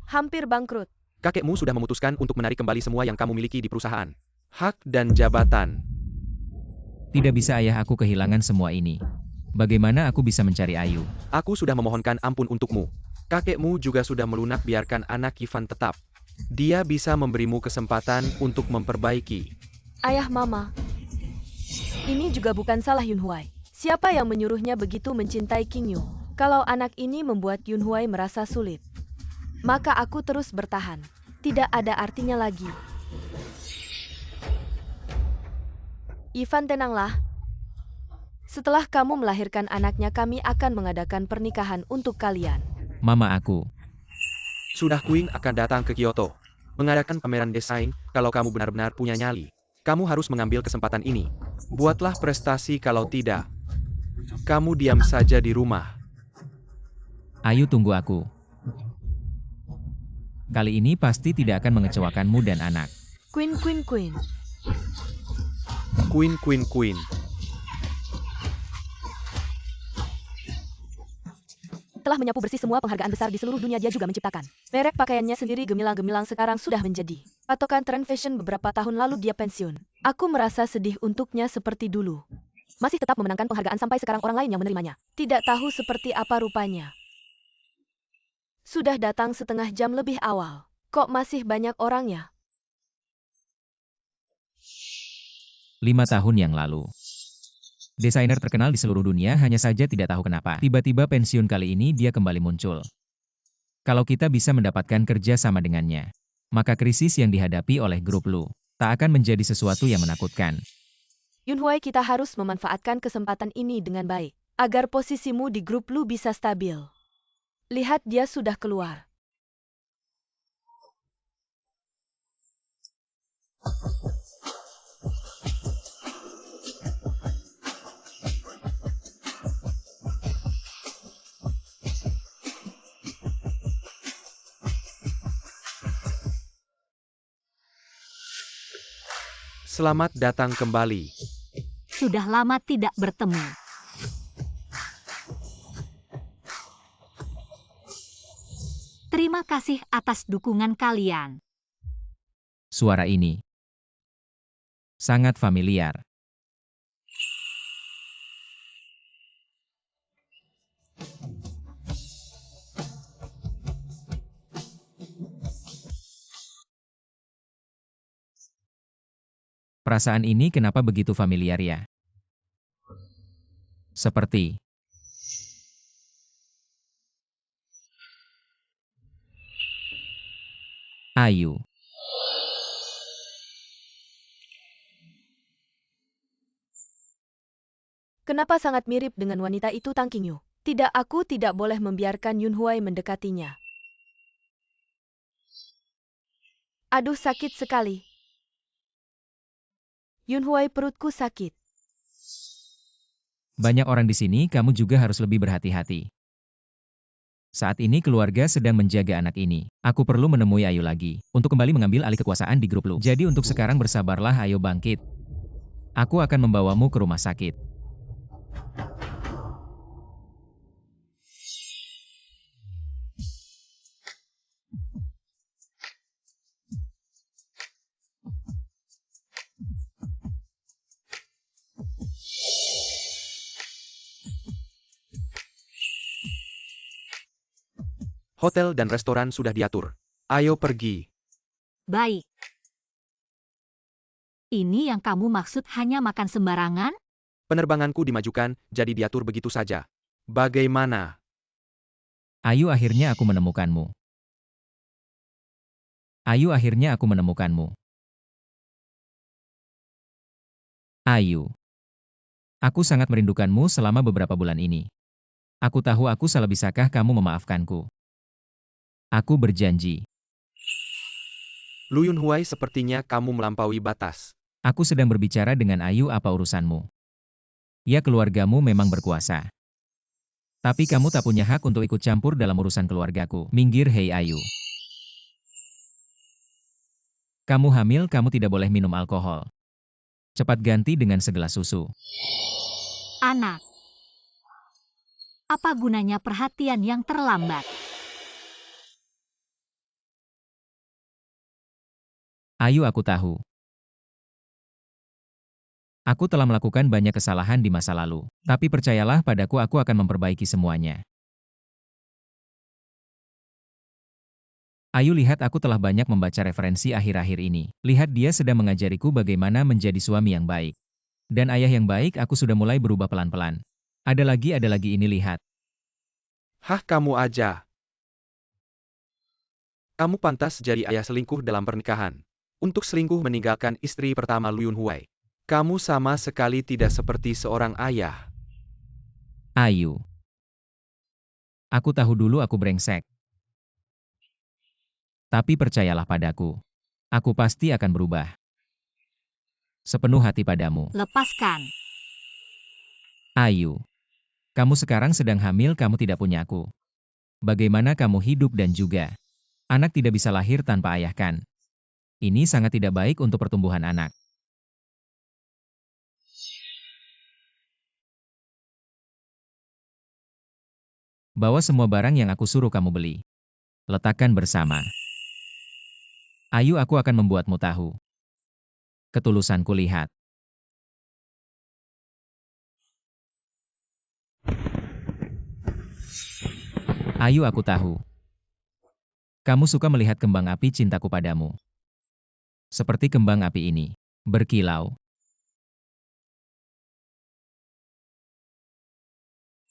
hampir bangkrut. Kakekmu sudah memutuskan untuk menarik kembali semua yang kamu miliki di perusahaan. Hak dan jabatan. tidak bisa ayah, aku kehilangan semua ini. Bagaimana aku bisa mencari Ayu? Aku sudah memohonkan ampun untukmu. Kakekmu juga sudah melunak, biarkan anak Ivan tetap. Dia bisa memberimu kesempatan untuk memperbaiki. Ayah, Mama. Ini juga bukan salah Yunhuai. Siapa yang menyuruhnya begitu mencintai King Yu? Kalau anak ini membuat Yunhuai merasa sulit, maka aku terus bertahan. Tidak ada artinya lagi. Ivan, tenanglah. Setelah kamu melahirkan anaknya, kami akan mengadakan pernikahan untuk kalian. Mama aku. Sudah Queen akan datang ke Kyoto. Mengadakan pameran desain, kalau kamu benar-benar punya nyali. Kamu harus mengambil kesempatan ini. Buatlah prestasi, kalau tidak, kamu diam saja di rumah. Ayu, tunggu aku. Kali ini pasti tidak akan mengecewakanmu dan anak. Queen. Queen. Telah menyapu bersih semua penghargaan besar di seluruh dunia, dia juga menciptakan merek pakaiannya sendiri, gemilang-gemilang, sekarang sudah menjadi patokan tren fashion. Beberapa tahun lalu dia pensiun. Aku merasa sedih untuknya seperti dulu. Masih tetap memenangkan penghargaan sampai sekarang orang lain yang menerimanya. Tidak tahu seperti apa rupanya. Sudah datang setengah jam lebih awal. Kok masih banyak orangnya? 5 tahun yang lalu. Desainer terkenal di seluruh dunia hanya saja tidak tahu kenapa. Tiba-tiba pensiun, kali ini dia kembali muncul. Kalau kita bisa mendapatkan kerja sama dengannya, maka krisis yang dihadapi oleh grup Lu tak akan menjadi sesuatu yang menakutkan. Yunhuai, kita harus memanfaatkan kesempatan ini dengan baik, agar posisimu di grup Lu bisa stabil. Lihat, dia sudah keluar. Selamat datang kembali. Sudah lama tidak bertemu. Terima kasih atas dukungan kalian. Suara ini sangat familiar. Perasaan ini kenapa begitu familiar ya? Seperti Ayu. Kenapa sangat mirip dengan wanita itu, Tang Qingyu? Tidak, aku tidak boleh membiarkan Yun Huai mendekatinya. Aduh, sakit sekali. Yun Huai, perutku sakit. Banyak orang di sini, kamu juga harus lebih berhati-hati. Saat ini keluarga sedang menjaga anak ini. Aku perlu menemui Ayu lagi, untuk kembali mengambil alih kekuasaan di grup Lu. Jadi untuk sekarang bersabarlah, ayo bangkit. Aku akan membawamu ke rumah sakit. Hotel dan restoran sudah diatur. Ayo pergi. Baik. Ini yang kamu maksud hanya makan sembarangan? Penerbanganku dimajukan, jadi diatur begitu saja. Bagaimana? Ayu, akhirnya aku menemukanmu. Ayu, akhirnya aku menemukanmu. Ayu. Aku sangat merindukanmu selama beberapa bulan ini. Aku tahu aku salah, bisakah kamu memaafkanku? Aku berjanji. Lu Yun Huai, sepertinya kamu melampaui batas. Aku sedang berbicara dengan Ayu, apa urusanmu? Ya, keluargamu memang berkuasa. Tapi kamu tak punya hak untuk ikut campur dalam urusan keluargaku. Minggir, hei Ayu. Kamu hamil, kamu tidak boleh minum alkohol. Cepat ganti dengan segelas susu. Anak. Apa gunanya perhatian yang terlambat? Ayu, aku tahu. Aku telah melakukan banyak kesalahan di masa lalu. Tapi percayalah padaku, aku akan memperbaiki semuanya. Ayu, lihat, aku telah banyak membaca referensi akhir-akhir ini. Lihat, dia sedang mengajariku bagaimana menjadi suami yang baik. Dan ayah yang baik. Aku sudah mulai berubah pelan-pelan. Ada lagi ini, lihat. Hah, kamu aja. Kamu pantas jadi ayah selingkuh dalam pernikahan. Untuk selingkuh meninggalkan istri pertama Lu Yun Huai. Kamu sama sekali tidak seperti seorang ayah. Ayu. Aku tahu dulu aku brengsek. Tapi percayalah padaku. Aku pasti akan berubah. Sepenuh hati padamu. Lepaskan. Ayu. Kamu sekarang sedang hamil, kamu tidak punya aku. Bagaimana kamu hidup dan juga anak tidak bisa lahir tanpa ayah, kan? Ini sangat tidak baik untuk pertumbuhan anak. Bawa semua barang yang aku suruh kamu beli. Letakkan bersama. Ayu, aku akan membuatmu tahu. Ketulusanku, lihat. Ayu, aku tahu. Kamu suka melihat kembang api cintaku padamu. Seperti kembang api ini. Berkilau.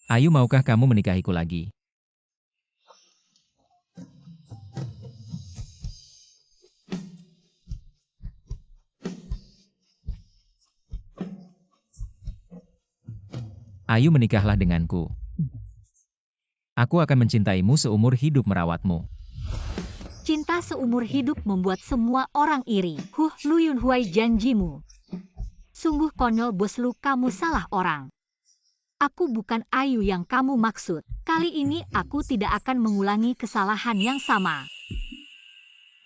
Ayu, maukah kamu menikahiku lagi? Ayu, menikahlah denganku. Aku akan mencintaimu seumur hidup, merawatmu. Cinta seumur hidup membuat semua orang iri. Lu Yun Huai, janjimu. Sungguh konyol, bos Lu, kamu salah orang. Aku bukan Ayu yang kamu maksud. Kali ini aku tidak akan mengulangi kesalahan yang sama.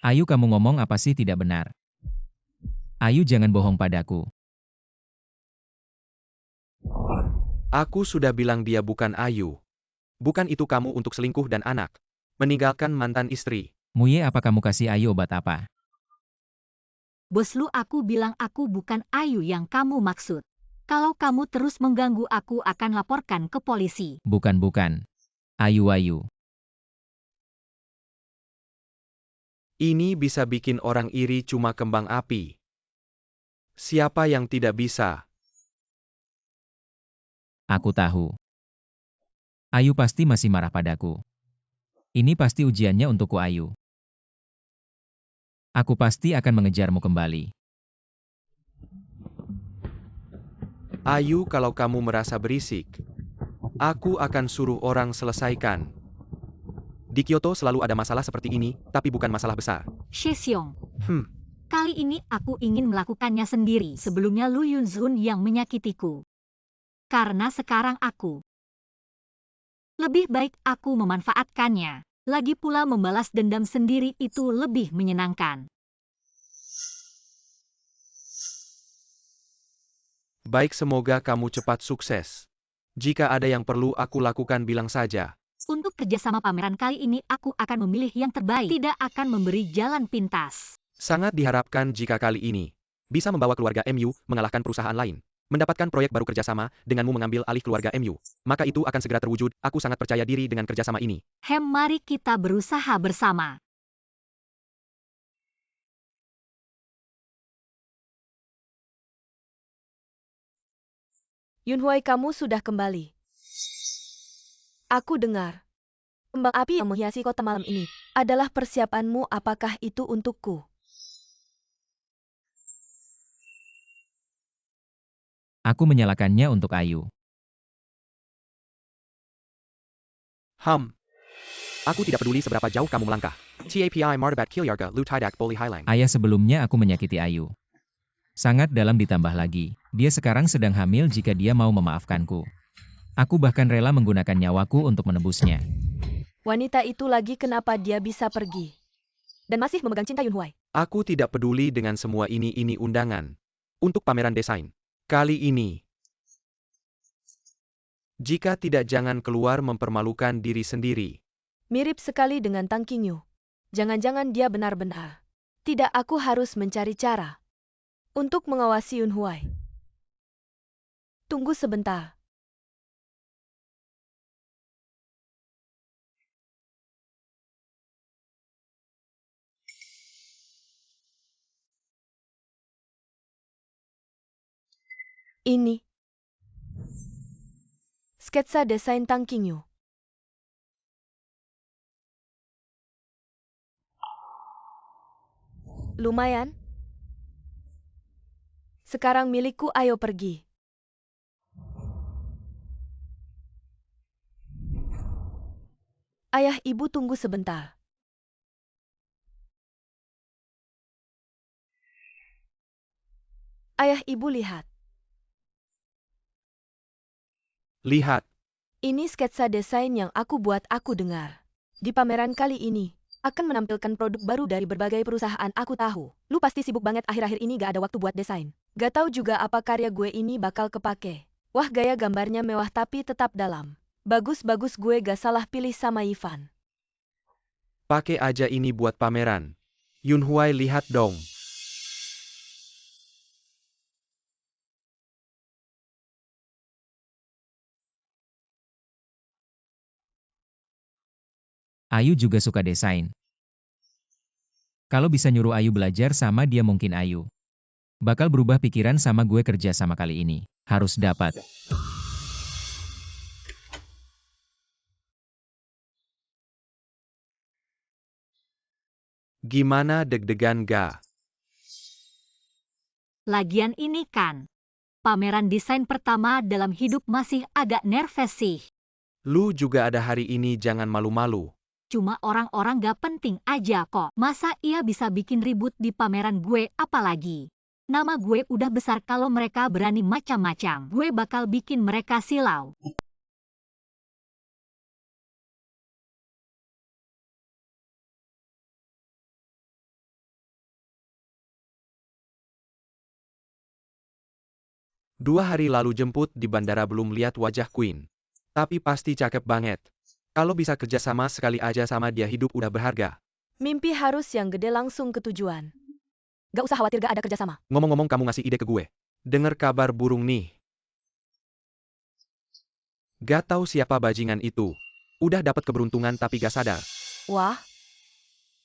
Ayu, kamu ngomong apa sih, tidak benar? Ayu, jangan bohong padaku. Aku sudah bilang dia bukan Ayu. Bukan itu kamu untuk selingkuh dan anak. meninggalkan mantan istri. Muye, apa kamu kasih Ayu obat apa? Bos Lu, aku bilang aku bukan Ayu yang kamu maksud. Kalau kamu terus mengganggu aku akan laporkan ke polisi. Bukan. Ayu. Ini bisa bikin orang iri cuma kembang api. Siapa yang tidak bisa? Aku tahu. Ayu pasti masih marah padaku. Ini pasti ujiannya untukku, Ayu. Aku pasti akan mengejarmu kembali. Ayu, kalau kamu merasa berisik, aku akan suruh orang selesaikan. Di Kyoto selalu ada masalah seperti ini, tapi bukan masalah besar. Sheseong, Hmm, kali ini aku ingin melakukannya sendiri sebelumnya Lu Yunzun yang menyakitiku. Karena sekarang aku lebih baik aku memanfaatkannya. Lagi pula membalas dendam sendiri itu lebih menyenangkan. baik, semoga kamu cepat sukses. Jika ada yang perlu aku lakukan, bilang saja. Untuk kerjasama pameran kali ini aku akan memilih yang terbaik, tidak akan memberi jalan pintas. Sangat diharapkan jika kali ini bisa membawa keluarga MU mengalahkan perusahaan lain. Mendapatkan proyek baru kerjasama denganmu mengambil alih keluarga MU. Maka itu akan segera terwujud, aku sangat percaya diri dengan kerjasama ini. Mari kita berusaha bersama. Yunhuai, kamu sudah kembali. Aku dengar. Kembang api yang menghiasi kota malam ini adalah persiapanmu. Apakah itu untukku? Aku menyalakannya untuk Ayu. Aku tidak peduli seberapa jauh kamu melangkah. TAPI Martabat Kilyarga Lu Tidak Boleh Hilang. Ayah, sebelumnya aku menyakiti Ayu. Sangat dalam, ditambah lagi. Dia sekarang sedang hamil. Jika dia mau memaafkanku, aku bahkan rela menggunakan nyawaku untuk menebusnya. Wanita itu lagi, kenapa dia bisa pergi? Dan masih memegang cinta Yunhuai. Aku tidak peduli dengan semua ini undangan. Untuk pameran desain. Kali ini. Jika tidak, jangan keluar mempermalukan diri sendiri. Mirip sekali dengan Tang Qingyu. Jangan-jangan dia benar-benar. Tidak, aku harus mencari cara untuk mengawasi Yunhuai. Tunggu sebentar. Ini sketsa desain Tang Qingyu. Lumayan. Sekarang milikku, ayo pergi. Ayah, ibu, tunggu sebentar. Ayah, ibu, lihat. Lihat. Ini sketsa desain yang aku buat. Aku dengar di pameran kali ini akan menampilkan produk baru dari berbagai perusahaan. Aku tahu, lu pasti sibuk banget akhir-akhir ini, gak ada waktu buat desain. Gak tahu juga apa karya gue ini bakal kepake. Wah, gaya gambarnya mewah tapi tetap dalam. Bagus-bagus, gue gak salah pilih sama Ivan. Pakai aja ini buat pameran. Yunhuai, lihat dong. Ayu juga suka desain. Kalau bisa nyuruh Ayu belajar sama dia, mungkin Ayu bakal berubah pikiran sama gue kerja sama kali ini. Harus dapat. Gimana, deg-degan ga? Lagian ini kan pameran desain pertama dalam hidup, masih agak nervous sih. Lu juga ada hari ini, jangan malu-malu. Cuma orang-orang gak penting aja kok. Masa ia bisa bikin ribut di pameran gue? Apalagi nama gue udah besar, kalau mereka berani macam-macam, gue bakal bikin mereka silau. Dua hari lalu jemput di bandara, belum lihat wajah Queen. Tapi pasti cakep banget. Kalau bisa kerja sama sekali aja sama dia hidup udah berharga. Mimpi harus yang gede langsung ke tujuan. Gak usah khawatir gak ada kerjasama. Ngomong-ngomong kamu ngasih ide ke gue. Dengar kabar burung nih. Gak tahu siapa bajingan itu. Udah dapat keberuntungan tapi gak sadar. Wah,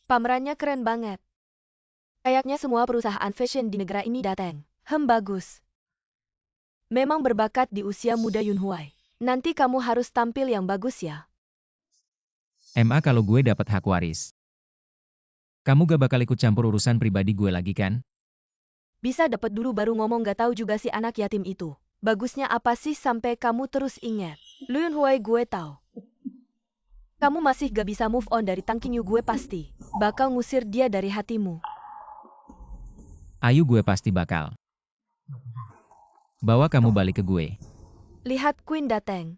pamerannya keren banget. Kayaknya semua perusahaan fashion di negara ini datang. Bagus. Memang berbakat di usia muda Yunhuai. Nanti kamu harus tampil yang bagus ya. MA kalau gue dapat hak waris. Kamu gak bakal ikut campur urusan pribadi gue lagi kan? Bisa dapat dulu baru ngomong gak tahu juga si anak yatim itu. Bagusnya apa sih sampai kamu terus ingat? Lu Yunhuai gue tahu. Kamu masih gak bisa move on dari Tang Qingyu gue pasti. Bakal ngusir dia dari hatimu. Ayu gue pasti bakal. Bawa kamu balik ke gue. Lihat Queen datang.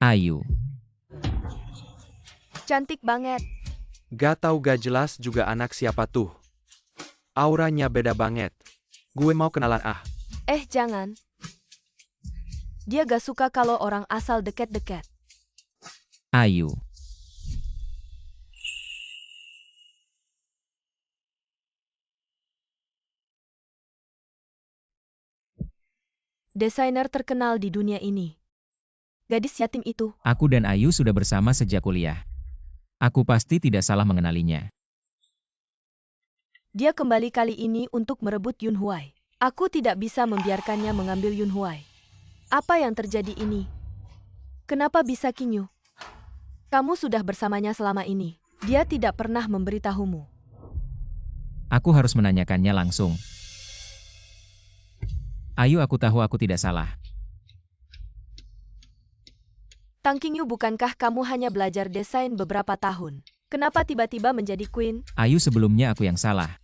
Ayu. Cantik banget. Gak tahu gak jelas juga anak siapa tuh. Auranya beda banget. Gue mau kenalan ah. Jangan. Dia gak suka kalau orang asal deket-deket. Ayu. Desainer terkenal di dunia ini. Gadis yatim itu. Aku dan Ayu sudah bersama sejak kuliah. Aku pasti tidak salah mengenalinya. Dia kembali kali ini untuk merebut Yunhuai. Aku tidak bisa membiarkannya mengambil Yunhuai. Apa yang terjadi ini? Kenapa bisa Qingyu? Kamu sudah bersamanya selama ini. Dia tidak pernah memberitahumu. Aku harus menanyakannya langsung. Ayu, aku tahu aku tidak salah. Tang Qingyu, bukankah kamu hanya belajar desain beberapa tahun? Kenapa tiba-tiba menjadi queen? Ayu, sebelumnya aku yang salah.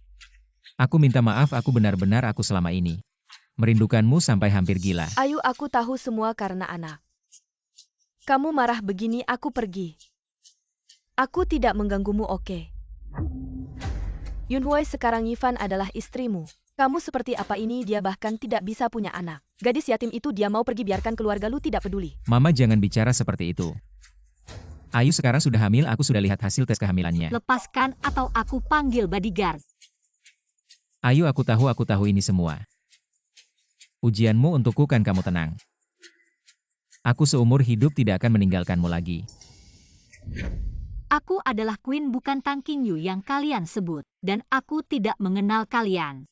Aku minta maaf, aku benar-benar aku selama ini. Merindukanmu sampai hampir gila. Ayu, aku tahu semua karena anak. Kamu marah begini, aku pergi. Aku tidak mengganggumu, oke? Yunhuai, sekarang Yifan adalah istrimu. Kamu seperti apa ini, dia bahkan tidak bisa punya anak. Gadis yatim itu dia mau pergi, biarkan keluarga lu tidak peduli. Mama, jangan bicara seperti itu. Ayu sekarang sudah hamil, aku sudah lihat hasil tes kehamilannya. Lepaskan atau aku panggil bodyguard. Ayu, aku tahu ini semua. Ujianmu untukku kan, kamu tenang. Aku seumur hidup tidak akan meninggalkanmu lagi. Aku adalah Queen, bukan Tang Qingyu yang kalian sebut. Dan aku tidak mengenal kalian.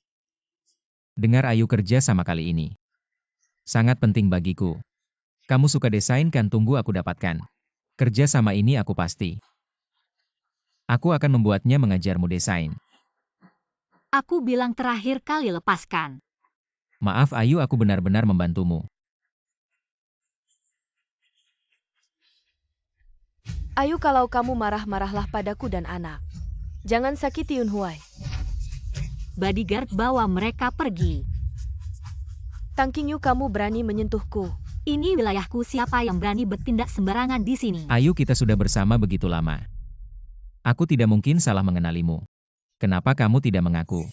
Dengar Ayu, kerja sama kali ini sangat penting bagiku. Kamu suka desain kan, tunggu aku dapatkan. Kerja sama ini aku pasti. Aku akan membuatnya mengajarmu desain. Aku bilang terakhir kali, lepaskan. Maaf Ayu, aku benar-benar membantumu. Ayu, kalau kamu marah-marahlah padaku dan anak. Jangan sakiti Yunhuai. Bodyguard bawa mereka pergi. Tang Qingyu, kamu berani menyentuhku. Ini wilayahku, siapa yang berani bertindak sembarangan di sini? Ayu, kita sudah bersama begitu lama. Aku tidak mungkin salah mengenalimu. Kenapa kamu tidak mengaku?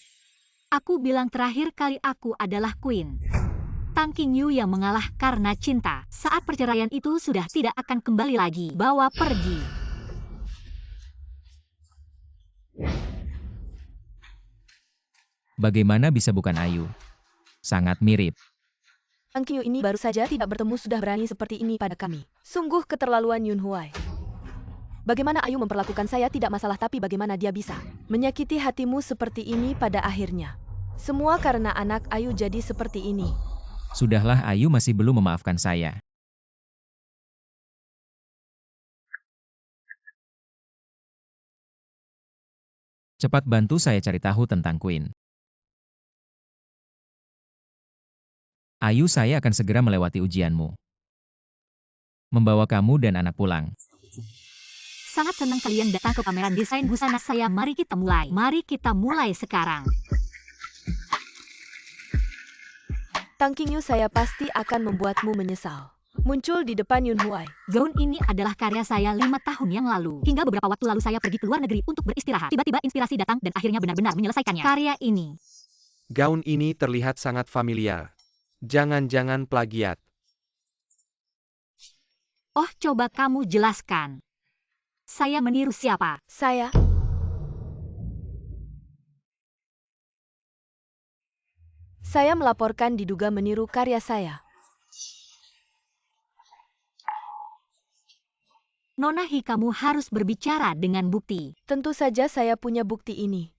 Aku bilang terakhir kali aku adalah Queen. Tang Qingyu yang mengalah karena cinta. Saat perceraian itu sudah tidak akan kembali lagi. Bawa pergi. Bagaimana bisa bukan Ayu? Sangat mirip. Tang Qingyu ini baru saja tidak bertemu sudah berani seperti ini pada kami. Sungguh keterlaluan Yunhuai. Bagaimana Ayu memperlakukan saya tidak masalah, tapi bagaimana dia bisa menyakiti hatimu seperti ini pada akhirnya? Semua karena anak Ayu jadi seperti ini. Sudahlah, Ayu masih belum memaafkan saya. Cepat bantu saya cari tahu tentang Queen. Ayu, saya akan segera melewati ujianmu. Membawa kamu dan anak pulang. Sangat senang kalian datang ke pameran desain busana saya. Mari kita mulai. Mari kita mulai sekarang. Tang Qingyu, saya pasti akan membuatmu menyesal. muncul di depan Yun Huai. Gaun ini adalah karya saya 5 tahun yang lalu. Hingga beberapa waktu lalu saya pergi ke luar negeri untuk beristirahat. Tiba-tiba inspirasi datang dan akhirnya benar-benar menyelesaikannya. Karya ini. Gaun ini terlihat sangat familiar. Jangan-jangan plagiat. Oh, coba kamu jelaskan. Saya meniru siapa? Saya melaporkan diduga meniru karya saya. Nona Hi, kamu harus berbicara dengan bukti. Tentu saja saya punya bukti ini.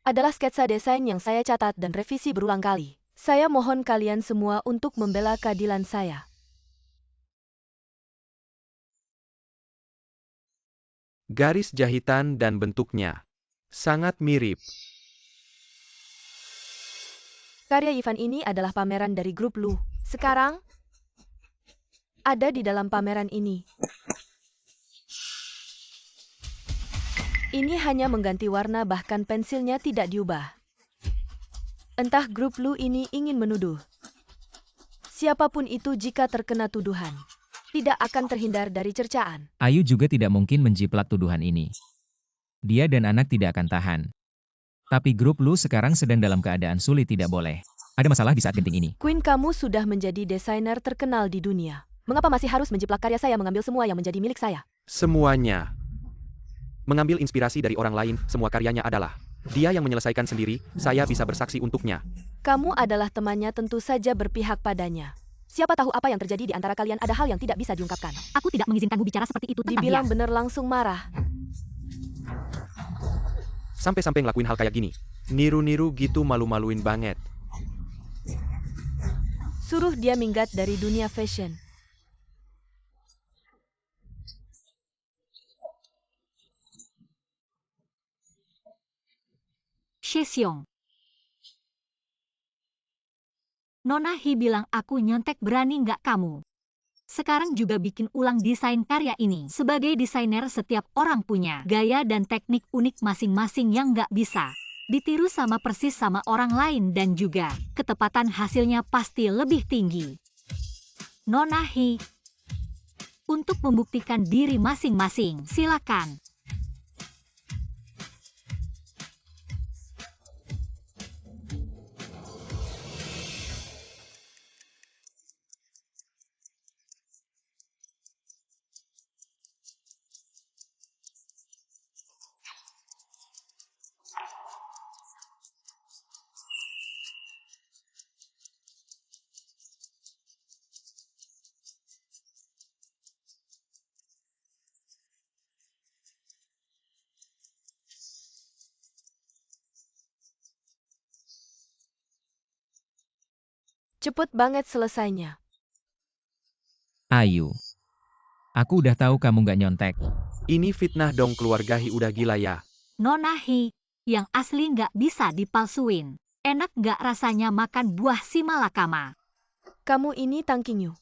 Adalah sketsa desain yang saya catat dan revisi berulang kali. Saya mohon kalian semua untuk membela keadilan saya. Garis jahitan dan bentuknya sangat mirip. Karya Ivan ini adalah pameran dari grup Lu. Sekarang, ada di dalam pameran ini. Ini hanya mengganti warna, bahkan pensilnya tidak diubah. Entah grup Lu ini ingin menuduh. Siapapun itu jika terkena tuduhan, tidak akan terhindar dari cercaan. Ayu juga tidak mungkin menjiplak tuduhan ini. Dia dan anak tidak akan tahan. Tapi grup Lu sekarang sedang dalam keadaan sulit, tidak boleh. Ada masalah di saat genting ini. Queen, kamu sudah menjadi desainer terkenal di dunia. Mengapa masih harus menjiplak karya saya, mengambil semua yang menjadi milik saya? Semuanya. Mengambil inspirasi dari orang lain, semua karyanya adalah dia yang menyelesaikan sendiri, saya bisa bersaksi untuknya. Kamu adalah temannya, tentu saja berpihak padanya. Siapa tahu apa yang terjadi di antara kalian, ada hal yang tidak bisa diungkapkan. Aku tidak mengizinkanmu bicara seperti itu tentang Dibilang dia. benar langsung marah. Sampai-sampai ngelakuin hal kayak gini. Niru-niru gitu, malu-maluin banget. Suruh dia minggat dari dunia fashion. Shesyong. Nona Hi bilang aku nyontek, berani nggak kamu? Sekarang juga bikin ulang desain karya ini. Sebagai desainer, setiap orang punya gaya dan teknik unik masing-masing yang nggak bisa ditiru sama persis sama orang lain, dan juga ketepatan hasilnya pasti lebih tinggi. Nona Hi, untuk membuktikan diri masing-masing, silakan. Cepet banget selesainya. Ayu. Aku udah tahu kamu nggak nyontek. Ini fitnah dong, keluarga Hi udah gila ya. Nona Hi, yang asli nggak bisa dipalsuin. Enak nggak rasanya makan buah si malakama? Kamu ini Tangkinyu.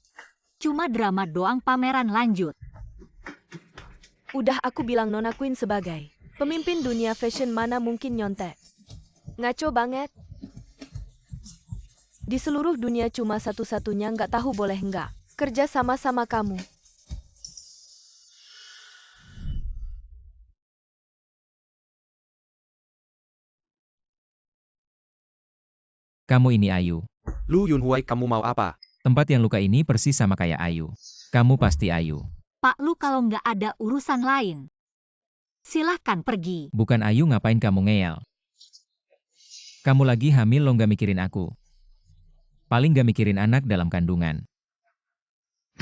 Cuma drama doang, pameran lanjut. Udah aku bilang Nona Queen sebagai pemimpin dunia fashion mana mungkin nyontek. Ngaco banget. Di seluruh dunia cuma satu-satunya, nggak tahu boleh nggak kerja sama-sama kamu. Kamu ini Ayu. Lu Yunhuai, kamu mau apa? Tempat yang luka ini persis sama kayak Ayu. Kamu pasti Ayu. Pak Lu, kalau nggak ada urusan lain, silahkan pergi. Bukan Ayu, ngapain kamu ngeyel? Kamu lagi hamil, lo nggak mikirin aku. Paling nggak mikirin anak dalam kandungan.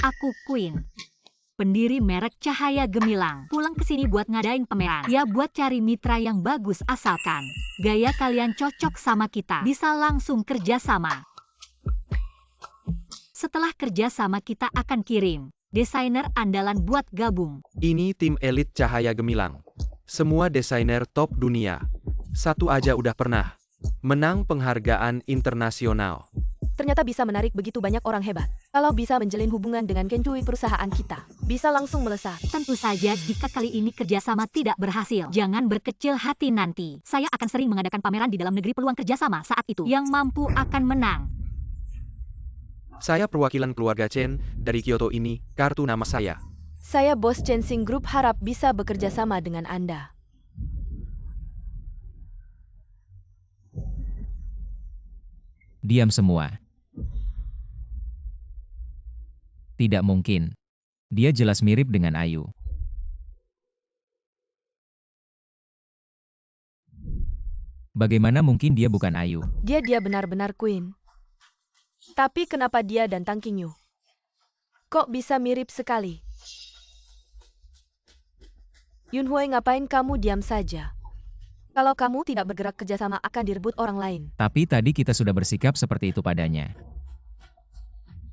Aku Queen, pendiri merek Cahaya Gemilang. Pulang ke sini buat ngadain pameran. Ya, buat cari mitra yang bagus, asalkan gaya kalian cocok sama kita. Bisa langsung kerja sama. Setelah kerja sama, kita akan kirim desainer andalan buat gabung. Ini tim elit Cahaya Gemilang. Semua desainer top dunia. Satu aja udah pernah menang penghargaan internasional. Ternyata bisa menarik begitu banyak orang hebat. Kalau bisa menjalin hubungan dengan Kenjui, perusahaan kita bisa langsung melesat. Tentu saja jika kali ini kerjasama tidak berhasil, jangan berkecil hati nanti. Saya akan sering mengadakan pameran di dalam negeri, peluang kerjasama saat itu yang mampu akan menang. Saya perwakilan keluarga Chen dari Kyoto ini, kartu nama saya. Saya bos Chensing Group harap bisa bekerja sama dengan Anda. Diam semua. Tidak mungkin. Dia jelas mirip dengan Ayu. Bagaimana mungkin dia bukan Ayu? Dia benar-benar Queen. Tapi kenapa dia dan Tang Qingyu? Kok bisa mirip sekali? Yunhui, ngapain kamu diam saja? Kalau kamu tidak bergerak kerjasama akan direbut orang lain. Tapi tadi kita sudah bersikap seperti itu padanya.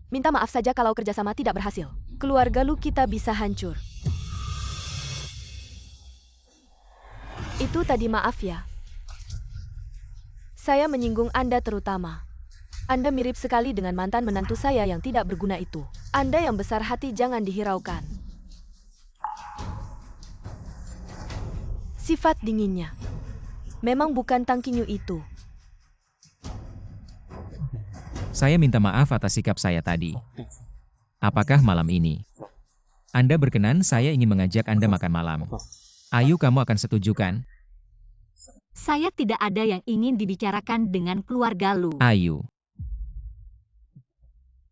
Minta maaf saja kalau kerjasama tidak berhasil. Keluarga Lu kita bisa hancur. Itu tadi maaf ya. Saya menyinggung Anda terutama. Anda mirip sekali dengan mantan menantu saya yang tidak berguna itu. Anda yang besar hati jangan dihiraukan. Sifat dinginnya. Memang bukan Tang Qingyu itu. Saya minta maaf atas sikap saya tadi. Apakah malam ini? Anda berkenan saya ingin mengajak Anda makan malam. Ayu, kamu akan setuju kan? Saya tidak ada yang ingin dibicarakan dengan keluarga Lu. Ayu.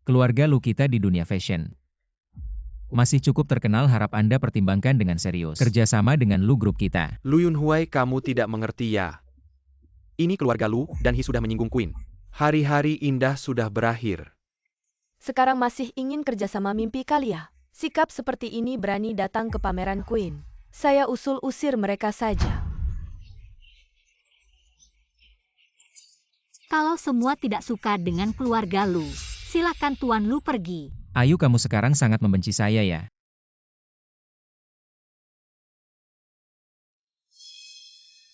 Keluarga Lu kita di dunia fashion. Masih cukup terkenal, harap Anda pertimbangkan dengan serius. Kerjasama dengan Lu grup kita. Lu Yunhui, kamu tidak mengerti ya. Ini keluarga Lu, dan He sudah menyinggung Queen. Hari-hari indah sudah berakhir. Sekarang masih ingin kerjasama, mimpi kali ya? Sikap seperti ini berani datang ke pameran Queen. Saya usir mereka saja. Kalau semua tidak suka dengan keluarga Lu, silakan Tuan Lu pergi. Ayu, kamu sekarang sangat membenci saya ya?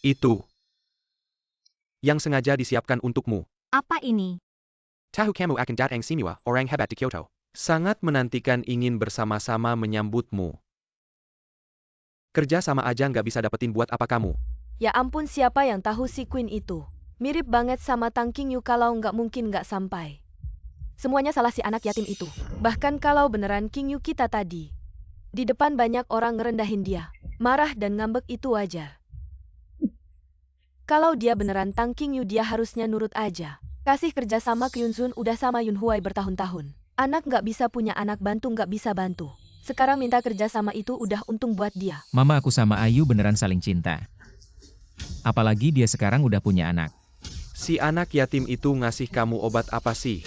Itu yang sengaja disiapkan untukmu. Apa ini? Tahu kamu akan datang semua orang hebat di Kyoto. Sangat menantikan ingin bersama-sama menyambutmu. Kerja sama aja nggak bisa dapetin, buat apa kamu? Ya ampun, siapa yang tahu si Queen itu? Mirip banget sama Tang Qingyu, kalau nggak mungkin nggak sampai. Semuanya salah si anak yatim itu. Bahkan kalau beneran Qingyu kita tadi. Di depan banyak orang ngerendahin dia. Marah dan ngambek itu wajar. Kalau dia beneran Tang Qingyu, dia harusnya nurut aja. Kasih kerja sama ke Yunzun udah sama Yunhui bertahun-tahun. Anak nggak bisa punya anak, bantu nggak bisa bantu. Sekarang minta kerja sama itu udah untung buat dia. Mama, aku sama Ayu beneran saling cinta. Apalagi dia sekarang udah punya anak. Si anak yatim itu ngasih kamu obat apa sih?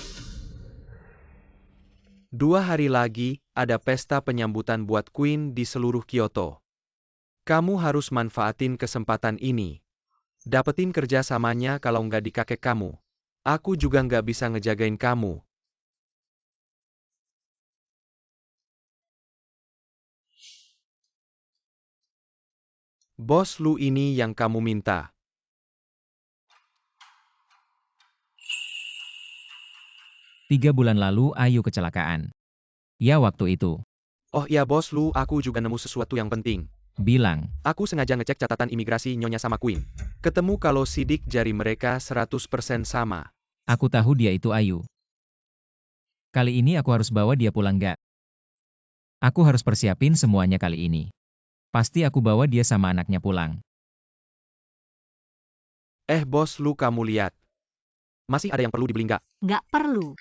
2 hari lagi, ada pesta penyambutan buat Queen di seluruh Kyoto. Kamu harus manfaatin kesempatan ini. Dapetin kerja samanya, kalau nggak di kakek kamu. Aku juga nggak bisa ngejagain kamu. Bos Lu ini yang kamu minta. Tiga bulan lalu Ayu kecelakaan. Ya, waktu itu. Oh iya bos Lu, aku juga nemu sesuatu yang penting. Bilang, Aku sengaja ngecek catatan imigrasi Nyonya sama Queen. Ketemu kalau sidik jari mereka 100% sama. aku tahu dia itu Ayu. Kali ini aku harus bawa dia pulang gak? Aku harus persiapin semuanya kali ini. Pasti aku bawa dia sama anaknya pulang. Bos Lu, kamu lihat. Masih ada yang perlu dibeli nggak? Nggak perlu.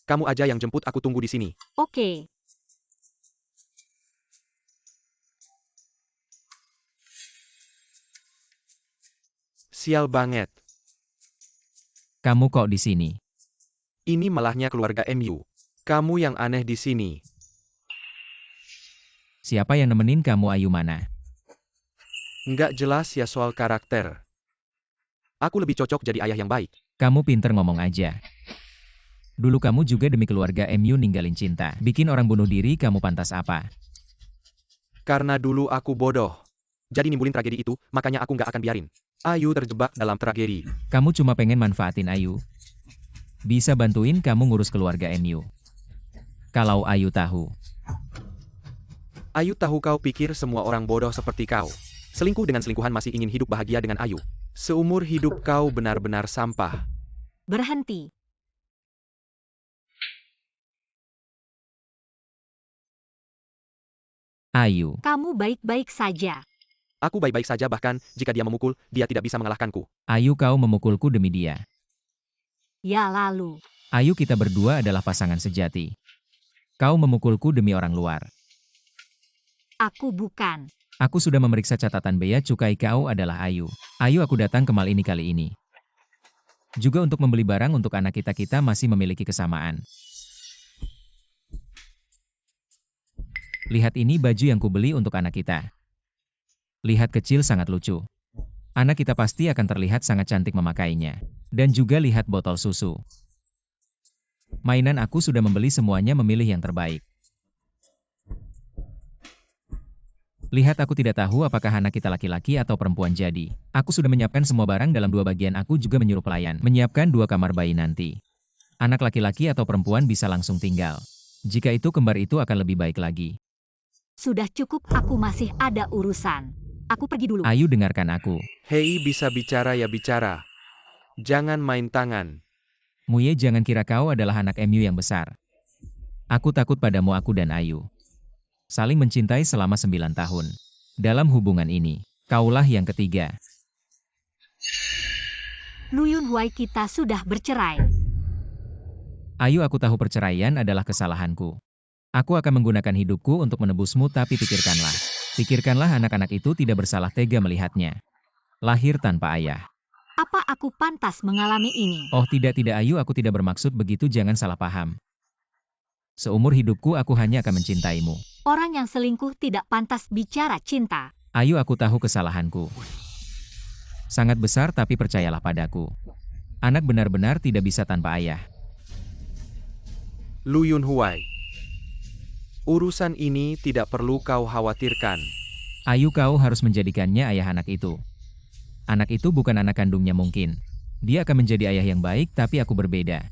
Kamu aja yang jemput, aku tunggu di sini. Oke. Sial banget. Kamu kok di sini? Ini malahnya keluarga MU. Kamu yang aneh di sini. Siapa yang nemenin kamu, Ayu mana? Nggak jelas ya soal karakter. Aku lebih cocok jadi ayah yang baik. Kamu pinter ngomong aja. Dulu kamu juga demi keluarga MU ninggalin cinta. Bikin orang bunuh diri, kamu pantas apa? Karena dulu aku bodoh. Jadi nimbulin tragedi itu, makanya aku nggak akan biarin Ayu terjebak dalam tragedi. Kamu cuma pengen manfaatin Ayu. Bisa bantuin kamu ngurus keluarga MU. Kalau Ayu tahu. Ayu tahu, kau pikir semua orang bodoh seperti kau. Selingkuh dengan selingkuhan masih ingin hidup bahagia dengan Ayu. Seumur hidup kau benar-benar sampah. Berhenti. Ayu, Kamu baik-baik saja. Aku baik-baik saja bahkan, jika dia memukul, dia tidak bisa mengalahkanku. Ayu kau memukulku demi dia. Ya lalu. Ayu kita berdua adalah pasangan sejati. Kau memukulku demi orang luar. Aku bukan. Aku sudah memeriksa catatan bea cukai kau adalah Ayu. Ayu aku datang ke mal ini kali ini. Juga untuk membeli barang untuk anak kita masih memiliki kesamaan. Lihat ini baju yang kubeli untuk anak kita. Lihat kecil sangat lucu. Anak kita pasti akan terlihat sangat cantik memakainya. Dan juga lihat botol susu. Mainan aku sudah membeli semuanya memilih yang terbaik. Lihat aku tidak tahu apakah anak kita laki-laki atau perempuan jadi. Aku sudah menyiapkan semua barang dalam 2 bagian aku juga menyuruh pelayan menyiapkan 2 kamar bayi nanti. Anak laki-laki atau perempuan bisa langsung tinggal. Jika itu kembar itu akan lebih baik lagi. Sudah cukup, aku masih ada urusan. Aku pergi dulu. Ayu dengarkan aku. Hei, bisa bicara ya bicara. Jangan main tangan. Muye jangan kira kau adalah anak MU yang besar. Aku takut padamu aku dan Ayu. Saling mencintai selama 9 tahun. Dalam hubungan ini, kaulah yang ketiga. Lu Yunhuai kita sudah bercerai. Ayu aku tahu perceraian adalah kesalahanku. Aku akan menggunakan hidupku untuk menebusmu tapi pikirkanlah. Pikirkanlah anak-anak itu tidak bersalah tega melihatnya. Lahir tanpa ayah. Apa aku pantas mengalami ini? Oh tidak Ayu aku tidak bermaksud begitu jangan salah paham. Seumur hidupku aku hanya akan mencintaimu. Orang yang selingkuh tidak pantas bicara cinta. Ayu aku tahu kesalahanku. Sangat besar tapi percayalah padaku. Anak benar-benar tidak bisa tanpa ayah. Lu Yunhuai. Urusan ini tidak perlu kau khawatirkan. Ayu kau harus menjadikannya ayah anak itu. Anak itu bukan anak kandungnya mungkin. Dia akan menjadi ayah yang baik tapi aku berbeda.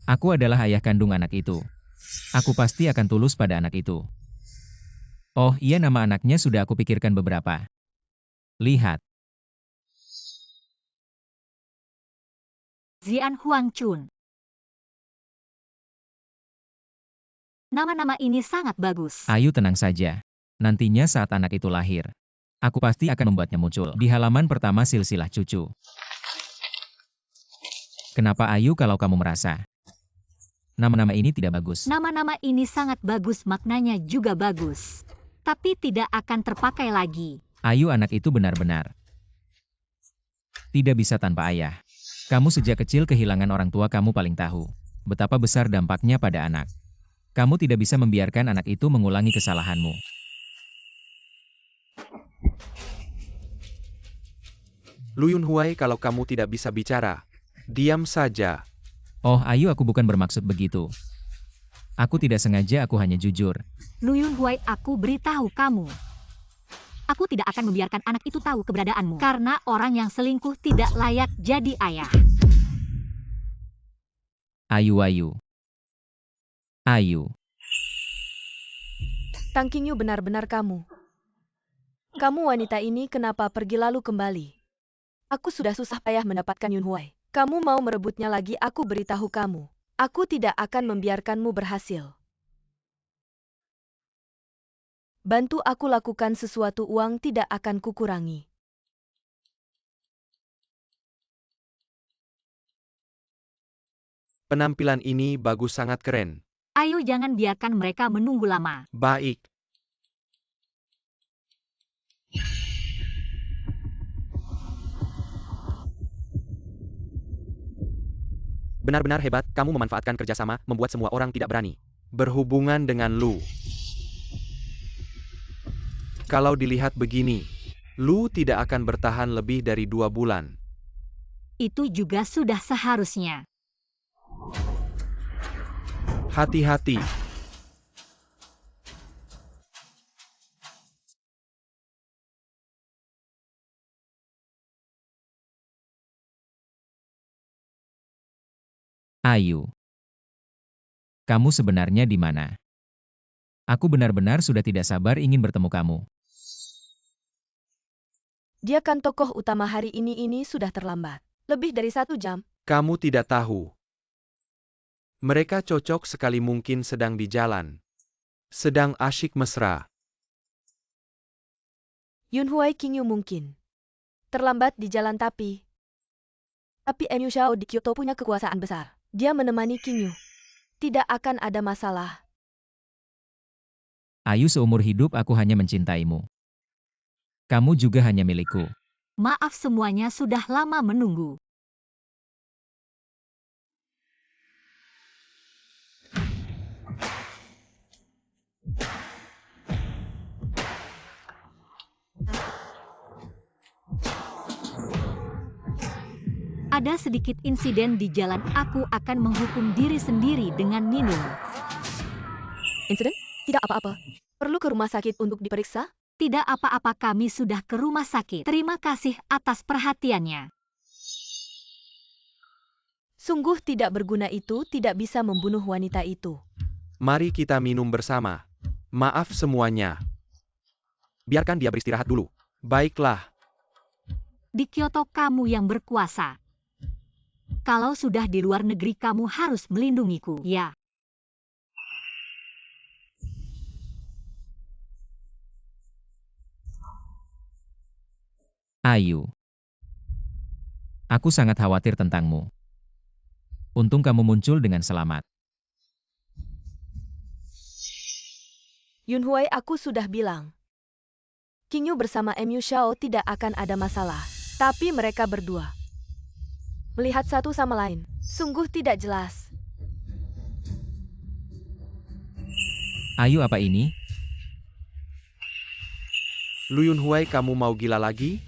Aku adalah ayah kandung anak itu. Aku pasti akan tulus pada anak itu. Oh iya nama anaknya sudah aku pikirkan beberapa. Lihat. Zian Huangchun. Nama-nama ini sangat bagus. Ayu tenang saja. Nantinya saat anak itu lahir. Aku pasti akan membuatnya muncul di halaman pertama silsilah cucu. Kenapa Ayu kalau kamu merasa? Nama-nama ini tidak bagus. Nama-nama ini sangat bagus, maknanya juga bagus. Tapi tidak akan terpakai lagi. Ayu anak itu benar-benar tidak bisa tanpa ayah. Kamu sejak kecil kehilangan orang tua kamu paling tahu. Betapa besar dampaknya pada anak. Kamu tidak bisa membiarkan anak itu mengulangi kesalahanmu. Lu Yunhuai kalau kamu tidak bisa bicara, diam saja. Oh Ayu aku bukan bermaksud begitu. Aku tidak sengaja aku hanya jujur. Lu Yunhuai aku beritahu kamu. Aku tidak akan membiarkan anak itu tahu keberadaanmu. Karena orang yang selingkuh tidak layak jadi ayah. Ayu. Ayu. Tang Qingyu benar-benar kamu. Kamu wanita ini kenapa pergi lalu kembali? Aku sudah susah payah mendapatkan Yunhuai. Kamu mau merebutnya lagi aku beritahu kamu. Aku tidak akan membiarkanmu berhasil. Bantu aku lakukan sesuatu uang tidak akan kukurangi. Penampilan ini bagus sangat keren. Ayo jangan biarkan mereka menunggu lama. Baik. Benar-benar hebat, kamu memanfaatkan kerjasama, membuat semua orang tidak berani berhubungan dengan Lu. Kalau dilihat begini, Lu tidak akan bertahan lebih dari 2 bulan. Itu juga sudah seharusnya. Hati-hati. Ayu. Kamu sebenarnya di mana? Aku benar-benar sudah tidak sabar ingin bertemu kamu. Dia kan tokoh utama hari ini sudah terlambat. Lebih dari 1 jam. Kamu tidak tahu. Mereka cocok sekali mungkin sedang di jalan. Sedang asyik mesra. Yun Huai Qingyu mungkin terlambat di jalan tapi MU Xiao di Kyoto punya kekuasaan besar. Dia menemani Qingyu. Tidak akan ada masalah. Ayu, seumur hidup aku hanya mencintaimu. Kamu juga hanya milikku. Maaf, semuanya sudah lama menunggu. Ada sedikit insiden di jalan, aku akan menghukum diri sendiri dengan minum. Insiden? Tidak apa-apa. Perlu ke rumah sakit untuk diperiksa? Tidak apa-apa, kami sudah ke rumah sakit. Terima kasih atas perhatiannya. Sungguh tidak berguna, itu tidak bisa membunuh wanita itu. Mari kita minum bersama. Maaf semuanya. Biarkan dia beristirahat dulu. Baiklah. Di Kyoto kamu yang berkuasa. Kalau sudah di luar negeri kamu harus melindungiku, ya. Ayu. Aku sangat khawatir tentangmu. Untung kamu muncul dengan selamat. Yun Huai, aku sudah bilang. Qingyu bersama MU Xiao tidak akan ada masalah. Tapi mereka berdua melihat satu sama lain. Sungguh tidak jelas. Ayu, apa ini? Lu Yun Huai, kamu mau gila lagi?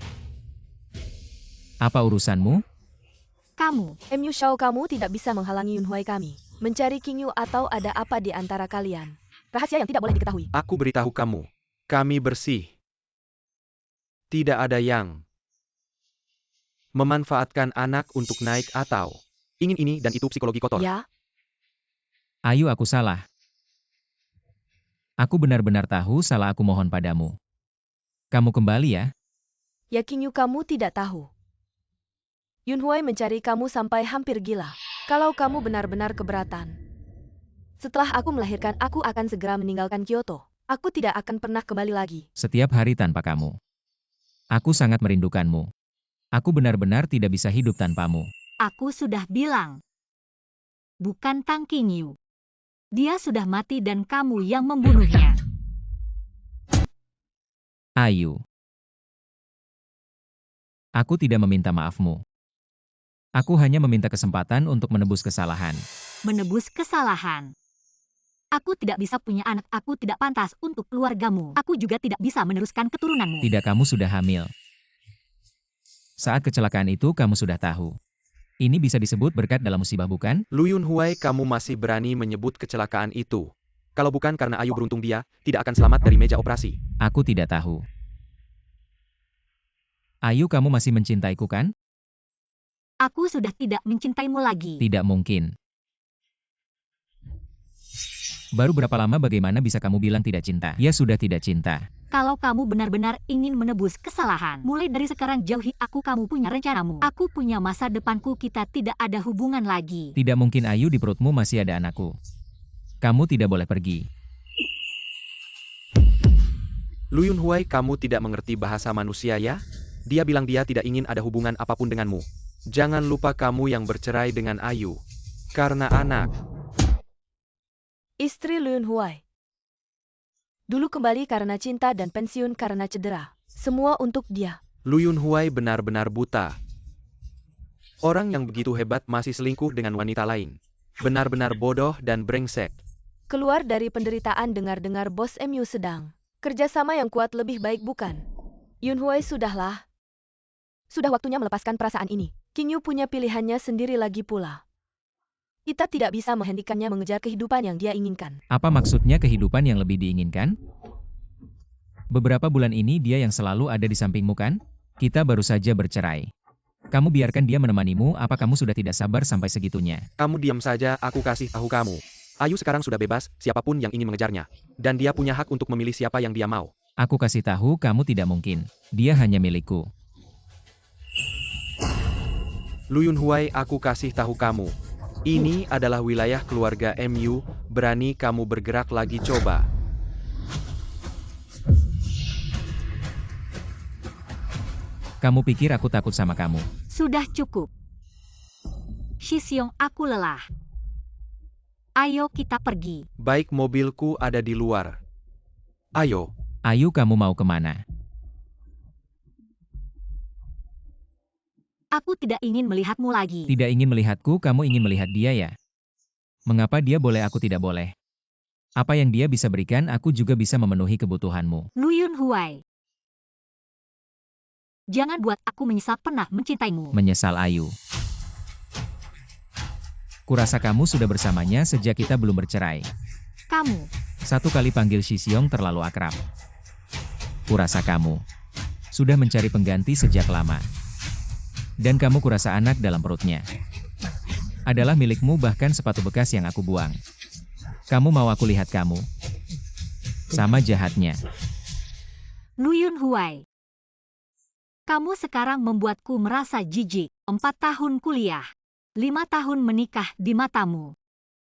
Apa urusanmu? Kamu, MU Xiao, kamu tidak bisa menghalangi Yun Huai kami mencari Qingyu, atau ada apa di antara kalian? Rahasia yang tidak boleh diketahui. Aku beritahu kamu. Kami bersih. Tidak ada yang memanfaatkan anak untuk naik atau ingin ini dan itu psikologi kotor. Ya, Ayu, aku salah. Aku benar-benar tahu salah, aku mohon padamu. Kamu kembali ya. ya Qingyu, kamu tidak tahu. Yun Huai mencari kamu sampai hampir gila. Kalau kamu benar-benar keberatan. Setelah aku melahirkan, aku akan segera meninggalkan Kyoto. Aku tidak akan pernah kembali lagi. Setiap hari tanpa kamu. Aku sangat merindukanmu. Aku benar-benar tidak bisa hidup tanpamu. aku sudah bilang. Bukan Tang Qingyu. Dia sudah mati dan kamu yang membunuhnya. Ayu. Aku tidak meminta maafmu. Aku hanya meminta kesempatan untuk menebus kesalahan. Menebus kesalahan. Aku tidak bisa punya anak, aku tidak pantas untuk keluargamu. Aku juga tidak bisa meneruskan keturunanmu. Tidak, kamu sudah hamil. Saat kecelakaan itu kamu sudah tahu. Ini bisa disebut berkat dalam musibah, bukan? Lu Yun Huai, kamu masih berani menyebut kecelakaan itu. Kalau bukan karena Ayu beruntung, dia tidak akan selamat dari meja operasi. Aku tidak tahu. Ayu, kamu masih mencintaiku kan? Aku sudah tidak mencintaimu lagi. Tidak mungkin. Baru berapa lama bagaimana bisa kamu bilang tidak cinta? Ya sudah tidak cinta. Kalau kamu benar-benar ingin menebus kesalahan, mulai dari sekarang jauhi aku, kamu punya rencanamu. Aku punya masa depanku, kita tidak ada hubungan lagi. Tidak mungkin, Ayu, di perutmu masih ada anakku. Kamu tidak boleh pergi. Lu Yun Huai, kamu tidak mengerti bahasa manusia ya? Dia bilang dia tidak ingin ada hubungan apapun denganmu. Jangan lupa kamu yang bercerai dengan Ayu. Karena anak. Istri Lu Yun Huai. Dulu kembali karena cinta dan pensiun karena cedera. Semua untuk dia. Lu Yun Huai benar-benar buta. Orang yang begitu hebat masih selingkuh dengan wanita lain. Benar-benar bodoh dan brengsek. Keluar dari penderitaan, dengar-dengar bos MU sedang kerjasama yang kuat, lebih baik bukan? Yun Huai, sudahlah. Sudah waktunya melepaskan perasaan ini. Qingyu punya pilihannya sendiri lagi pula. Kita tidak bisa menghentikannya mengejar kehidupan yang dia inginkan. Apa maksudnya kehidupan yang lebih diinginkan? Beberapa bulan ini dia yang selalu ada di sampingmu kan? Kita baru saja bercerai. Kamu biarkan dia menemanimu, apa kamu sudah tidak sabar sampai segitunya? Kamu diam saja, aku kasih tahu kamu. Ayu sekarang sudah bebas, siapapun yang ingin mengejarnya. Dan dia punya hak untuk memilih siapa yang dia mau. Aku kasih tahu kamu tidak mungkin. Dia hanya milikku. Lu Yun Huai, aku kasih tahu kamu. Ini adalah wilayah keluarga MU, berani kamu bergerak lagi, coba. Kamu pikir aku takut sama kamu? Sudah cukup. Shisyong, aku lelah. Ayo kita pergi. Baik, mobilku ada di luar. Ayo. Ayu, kamu mau kemana? Aku tidak ingin melihatmu lagi. Tidak ingin melihatku, kamu ingin melihat dia ya? Mengapa dia boleh aku tidak boleh? Apa yang dia bisa berikan, aku juga bisa memenuhi kebutuhanmu. Lu Yunhuai. Jangan buat aku menyesal pernah mencintaimu. Menyesal, Ayu. Kurasa kamu sudah bersamanya sejak kita belum bercerai. Kamu. Satu kali panggil Shisyong terlalu akrab. Kurasa kamu sudah mencari pengganti sejak lama. Dan kamu kurasa anak dalam perutnya adalah milikmu, bahkan sepatu bekas yang aku buang. Kamu mau aku lihat kamu? Sama jahatnya. Lu Yunhuai. Kamu sekarang membuatku merasa jijik. 4 tahun kuliah. 5 tahun menikah di matamu.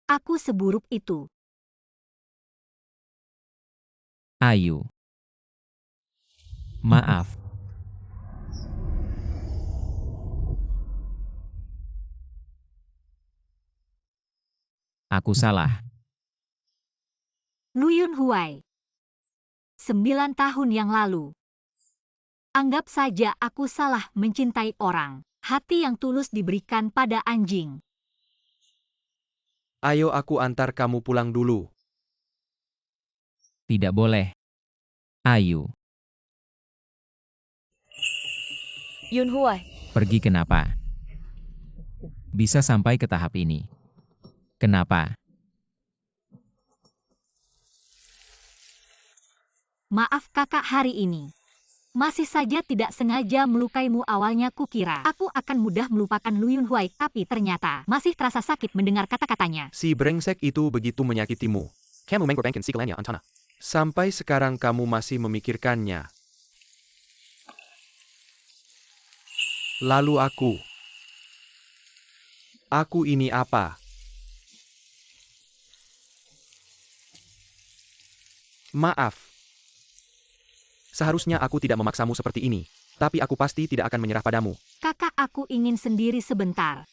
Aku seburuk itu. Ayu. Maaf. Aku salah. Lu Yunhuai. 9 tahun yang lalu. Anggap saja aku salah mencintai orang. Hati yang tulus diberikan pada anjing. Ayo aku antar kamu pulang dulu. Tidak boleh. Ayu. Yunhuai, Pergi kenapa? Bisa sampai ke tahap ini. Kenapa? Maaf kakak, hari ini. Masih saja tidak sengaja melukaimu. Awalnya kukira aku akan mudah melupakan Lu Yunhuai, tapi ternyata masih terasa sakit mendengar kata-katanya. Si brengsek itu begitu menyakitimu. Kamu mengkorbankan segalanya, Antana. Sampai sekarang kamu masih memikirkannya. Lalu aku ini apa? Maaf. Seharusnya aku tidak memaksamu seperti ini. Tapi aku pasti tidak akan menyerah padamu. Kakak, aku ingin sendiri sebentar.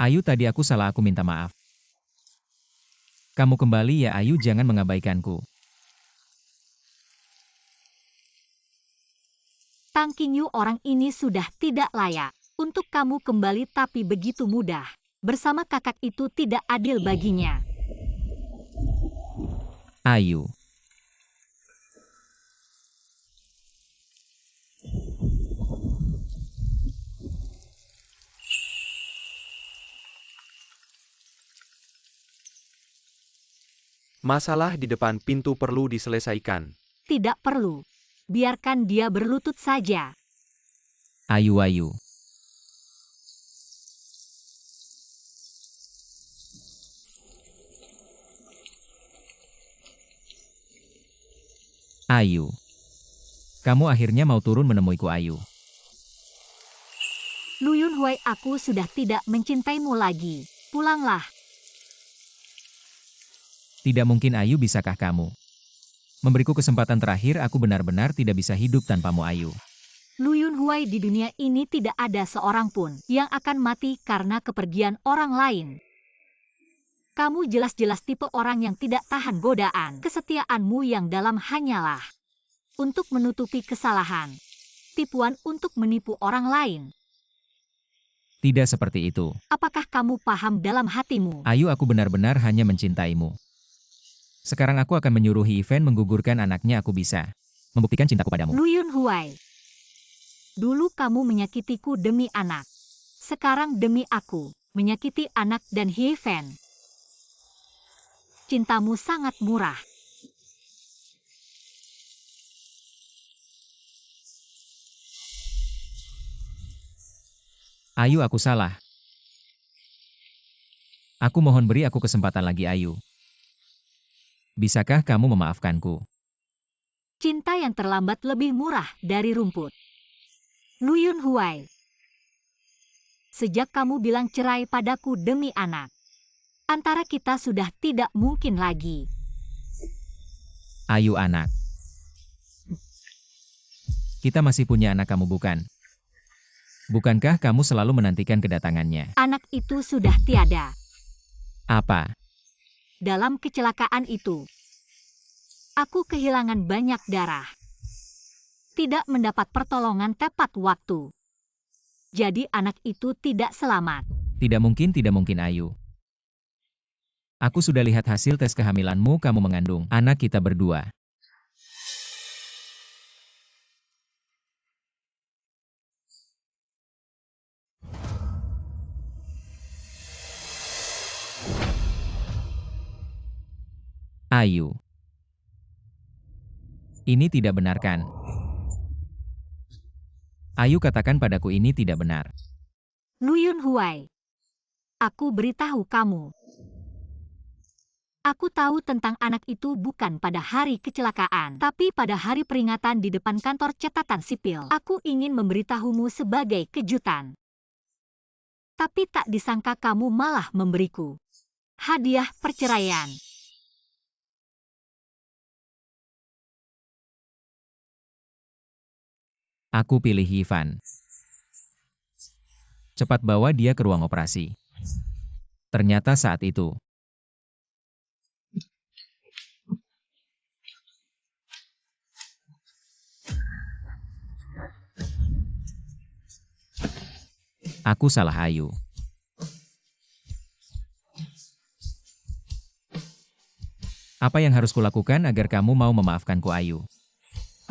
Ayu, tadi aku salah, aku minta maaf. Kamu kembali ya Ayu, jangan mengabaikanku. Tang Qingyu, orang ini sudah tidak layak untuk kamu kembali, tapi begitu mudah. Bersama kakak itu tidak adil baginya. Ayu. Masalah di depan pintu perlu diselesaikan. Tidak perlu. Biarkan dia berlutut saja. Ayu. Ayu. Kamu akhirnya mau turun menemuiku, Ayu. Lu Yunhuai, aku sudah tidak mencintaimu lagi. Pulanglah. Tidak mungkin Ayu, bisakah kamu memberiku kesempatan terakhir? Aku benar-benar tidak bisa hidup tanpamu, Ayu. Lu Yunhuai, di dunia ini tidak ada seorang pun yang akan mati karena kepergian orang lain. Kamu jelas-jelas tipe orang yang tidak tahan godaan. Kesetiaanmu yang dalam hanyalah untuk menutupi kesalahan. Tipuan untuk menipu orang lain. Tidak seperti itu. Apakah kamu paham dalam hatimu? Ayu, aku benar-benar hanya mencintaimu. Sekarang aku akan menyuruh Event menggugurkan anaknya. Aku bisa membuktikan cintaku padamu. Lu Yunhuai. Dulu kamu menyakitiku demi anak. Sekarang demi aku, menyakiti anak dan Heaven. Cintamu sangat murah. Ayu, aku salah. Aku mohon beri aku kesempatan lagi, Ayu. Bisakah kamu memaafkanku? Cinta yang terlambat lebih murah dari rumput. Lu Yunhuai. Sejak kamu bilang cerai padaku demi anak, antara kita sudah tidak mungkin lagi. Ayu anak. Kita masih punya anak kamu bukan? Bukankah kamu selalu menantikan kedatangannya? Anak itu sudah tiada. Apa? Dalam kecelakaan itu, aku kehilangan banyak darah. Tidak mendapat pertolongan tepat waktu. Jadi anak itu tidak selamat. Tidak mungkin Ayu. Aku sudah lihat hasil tes kehamilanmu, kamu mengandung anak kita berdua. Ayu. Ini tidak benar kan? Ayu katakan padaku ini tidak benar. Lu Yunhuai. Aku beritahu kamu. Aku tahu tentang anak itu bukan pada hari kecelakaan, tapi pada hari peringatan di depan kantor catatan sipil. Aku ingin memberitahumu sebagai kejutan. Tapi tak disangka kamu malah memberiku hadiah perceraian. Aku pilih Ivan. Cepat bawa dia ke ruang operasi. Ternyata saat itu, aku salah, Ayu. Apa yang harus kulakukan agar kamu mau memaafkanku, Ayu?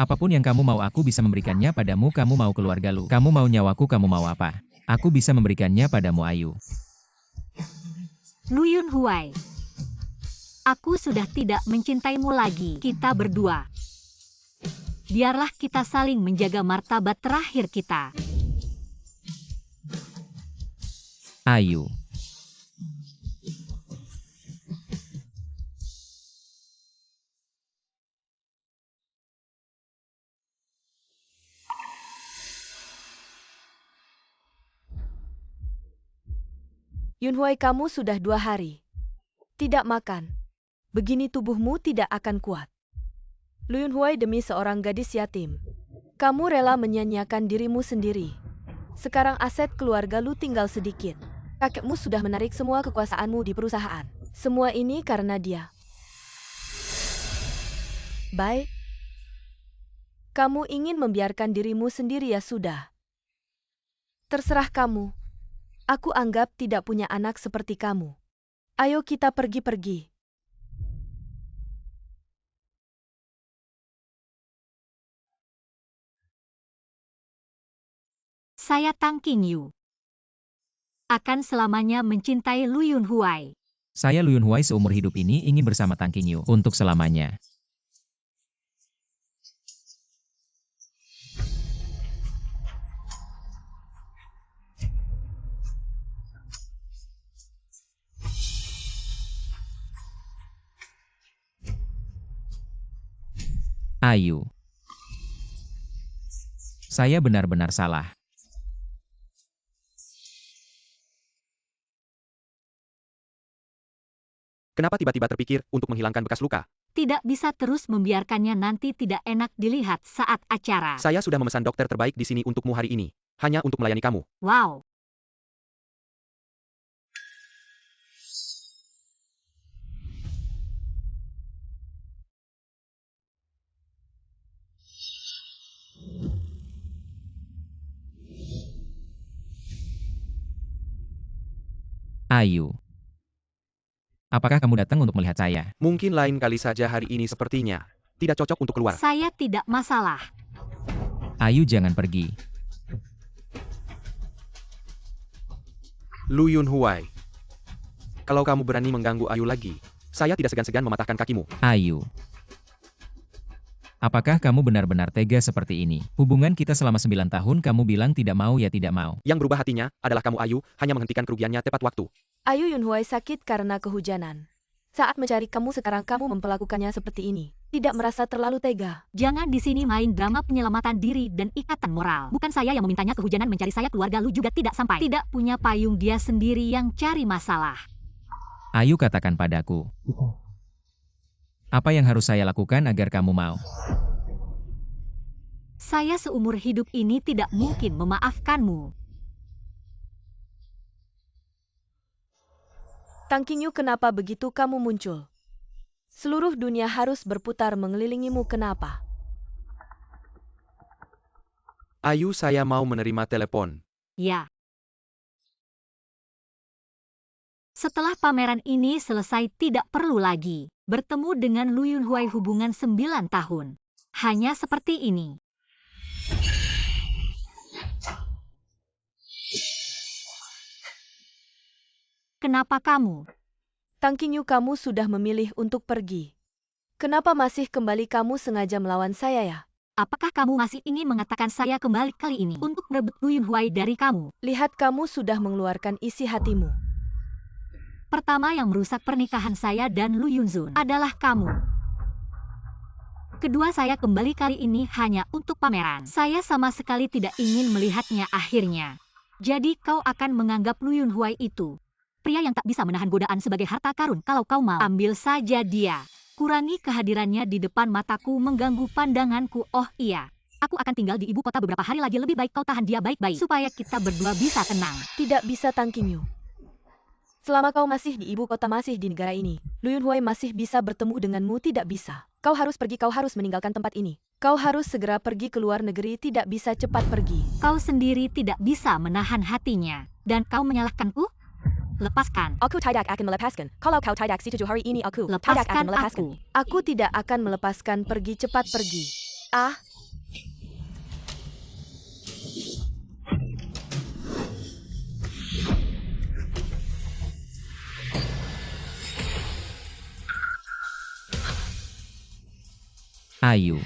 Apapun yang kamu mau aku bisa memberikannya padamu. Kamu mau keluarga lu, kamu mau nyawaku, kamu mau apa? Aku bisa memberikannya padamu, Ayu. Lu Yunhuai. Aku sudah tidak mencintaimu lagi. Kita berdua. Biarlah kita saling menjaga martabat terakhir kita. Ayu. Yunhuai, kamu sudah 2 hari tidak makan. Begini tubuhmu tidak akan kuat. Lu Yunhuai, demi seorang gadis yatim, kamu rela menyanyiakan dirimu sendiri. Sekarang aset keluarga lu tinggal sedikit. Kakekmu sudah menarik semua kekuasaanmu di perusahaan. Semua ini karena dia. Baik. Kamu ingin membiarkan dirimu sendiri, ya sudah. Terserah kamu. Aku anggap tidak punya anak seperti kamu. Ayo kita pergi-pergi. Saya Tang Qingyu. Akan selamanya mencintai Lu Yunhuai. Saya Lu Yunhuai seumur hidup ini ingin bersama Tang Qingyu untuk selamanya. Ayu. Saya benar-benar salah. Kenapa tiba-tiba terpikir untuk menghilangkan bekas luka? Tidak bisa terus membiarkannya, nanti tidak enak dilihat saat acara. Saya sudah memesan dokter terbaik di sini untukmu hari ini. Hanya untuk melayani kamu. Wow. Ayu. Apakah kamu datang untuk melihat saya? Mungkin lain kali saja, hari ini sepertinya tidak cocok untuk keluar. Saya tidak masalah. Ayu, jangan pergi. Lu Yunhuai. Kalau kamu berani mengganggu Ayu lagi, saya tidak segan-segan mematahkan kakimu. Ayu. Apakah kamu benar-benar tega seperti ini? Hubungan kita selama 9 tahun kamu bilang tidak mau ya tidak mau. Yang berubah hatinya adalah kamu Ayu, hanya menghentikan kerugiannya tepat waktu. Ayu Yunhuai sakit karena kehujanan. Saat mencari kamu sekarang kamu memperlakukannya seperti ini. Tidak merasa terlalu tega. Jangan di sini main drama penyelamatan diri dan ikatan moral. Bukan saya yang memintanya kehujanan mencari saya, keluarga lu juga tidak sampai. Tidak punya payung, dia sendiri yang cari masalah. Ayu katakan padaku. Apa yang harus saya lakukan agar kamu mau? Saya seumur hidup ini tidak mungkin memaafkanmu. Tang Qingyu, kenapa begitu kamu muncul? Seluruh dunia harus berputar mengelilingimu, kenapa? Ayu, saya mau menerima telepon. Ya. Setelah pameran ini selesai tidak perlu lagi bertemu dengan Lu Yunhuai, hubungan 9 tahun. Hanya seperti ini. Kenapa kamu? Tang Qingyu, kamu sudah memilih untuk pergi. Kenapa masih kembali? Kamu sengaja melawan saya ya? Apakah kamu masih ingin mengatakan saya kembali kali ini untuk merebut Lu Yunhuai dari kamu? Lihat, kamu sudah mengeluarkan isi hatimu. Pertama yang merusak pernikahan saya dan Lu Yunzun adalah kamu. Kedua, saya kembali kali ini hanya untuk pameran. Saya sama sekali tidak ingin melihatnya akhirnya. Jadi kau akan menganggap Lu Yunhuai itu pria yang tak bisa menahan godaan sebagai harta karun. Kalau kau mau, ambil saja dia. Kurangi kehadirannya di depan mataku mengganggu pandanganku. Oh iya, aku akan tinggal di ibu kota beberapa hari lagi. Lebih baik kau tahan dia baik-baik supaya kita berdua bisa tenang. Tidak bisa, Tang Qingyu. Selama kau masih di ibu kota, masih di negara ini, Lu Yunhuai masih bisa bertemu denganmu. Tidak bisa. Kau harus pergi, kau harus meninggalkan tempat ini. Kau harus segera pergi ke luar negeri, tidak bisa cepat pergi. Kau sendiri tidak bisa menahan hatinya. Dan kau menyalahkanku? Lepaskan. Aku tidak akan melepaskan. Kalau kau tidak setuju hari ini, aku tidak Lepaskan akan melepaskan. aku. Aku tidak akan melepaskan. Pergi, cepat pergi. Ah, Ayu.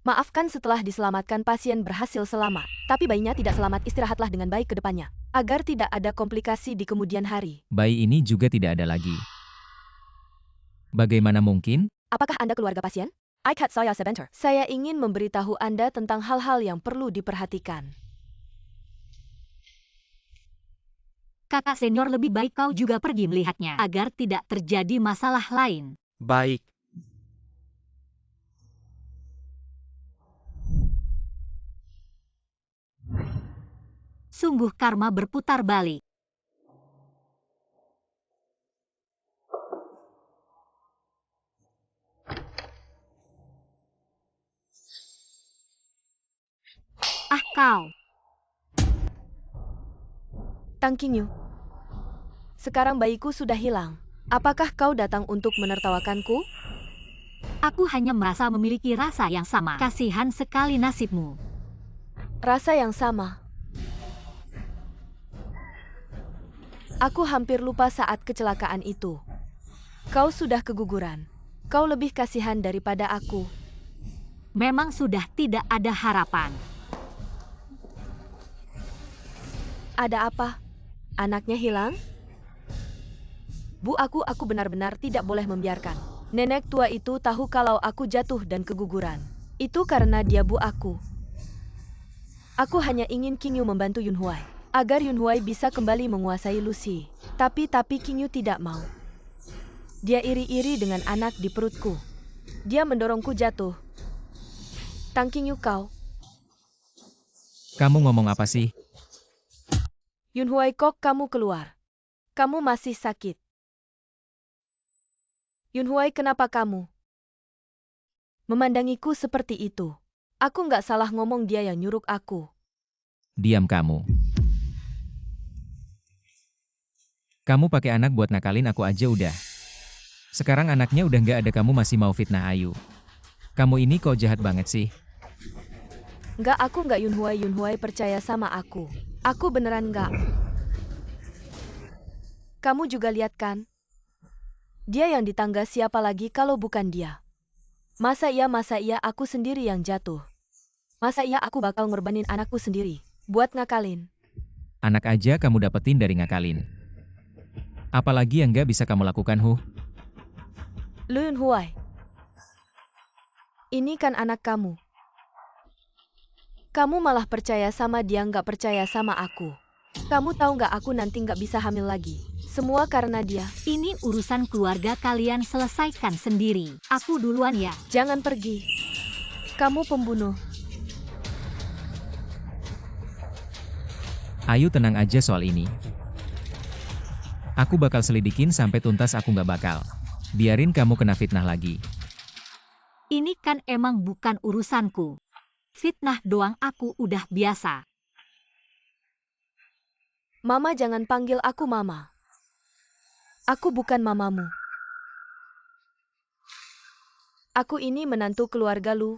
maafkan, setelah diselamatkan pasien berhasil selamat. Tapi bayinya tidak selamat. Istirahatlah dengan baik ke depannya. Agar tidak ada komplikasi di kemudian hari. Bayi ini juga tidak ada lagi. Bagaimana mungkin? Apakah Anda keluarga pasien? Ikat saya sebentar. Saya ingin memberitahu Anda tentang hal-hal yang perlu diperhatikan. Kakak senior, lebih baik kau juga pergi melihatnya agar tidak terjadi masalah lain. Baik. Sungguh karma berputar balik. Ah, kau. Tang Qingyu, sekarang bayiku sudah hilang. Apakah kau datang untuk menertawakanku? Aku hanya merasa memiliki rasa yang sama. Kasihan sekali nasibmu. Rasa yang sama. Aku hampir lupa saat kecelakaan itu. Kau sudah keguguran. Kau lebih kasihan daripada aku. Memang sudah tidak ada harapan. Ada apa? Anaknya hilang? Bu, aku benar-benar tidak boleh membiarkan. Nenek tua itu tahu kalau aku jatuh dan keguguran. Itu karena dia, Bu. Aku Aku hanya ingin Qingyu membantu Yunhuai agar Yunhuai bisa kembali menguasai Lucy. Tapi Qingyu tidak mau. Dia iri-iri dengan anak di perutku. Dia mendorongku jatuh. Tang Qingyu, kau. Kamu ngomong apa sih? Yunhuai, kok kamu keluar? Kamu masih sakit. Yunhuai, kenapa kamu memandangiku seperti itu? Aku nggak salah ngomong, dia yang nyuruh aku. Diam kamu. Kamu pakai anak buat nakalin aku aja udah. Sekarang anaknya udah nggak ada, kamu masih mau fitnah Ayu. Kamu ini kok jahat banget sih. Nggak, aku nggak. Yunhuai percaya sama aku. Aku beneran nggak. Kamu juga lihat kan? Dia yang di tangga, siapa lagi kalau bukan dia? Masa iya aku sendiri yang jatuh? Masa iya aku bakal ngorbanin anakku sendiri buat ngakalin? Anak aja kamu dapetin dari ngakalin. Apalagi yang gak bisa kamu lakukan, Huh? Luyun Huai, ini kan anak kamu. Kamu malah percaya sama dia, nggak percaya sama aku. Kamu tahu nggak, aku nanti nggak bisa hamil lagi. Semua karena dia. Ini urusan keluarga kalian, selesaikan sendiri. Aku duluan ya. Jangan pergi. Kamu pembunuh. Ayu tenang aja soal ini. Aku bakal selidikin sampai tuntas, aku nggak bakal biarin kamu kena fitnah lagi. Ini kan emang bukan urusanku. Fitnah doang aku udah biasa. Mama, jangan panggil aku mama. Aku bukan mamamu. Aku ini menantu keluarga lu.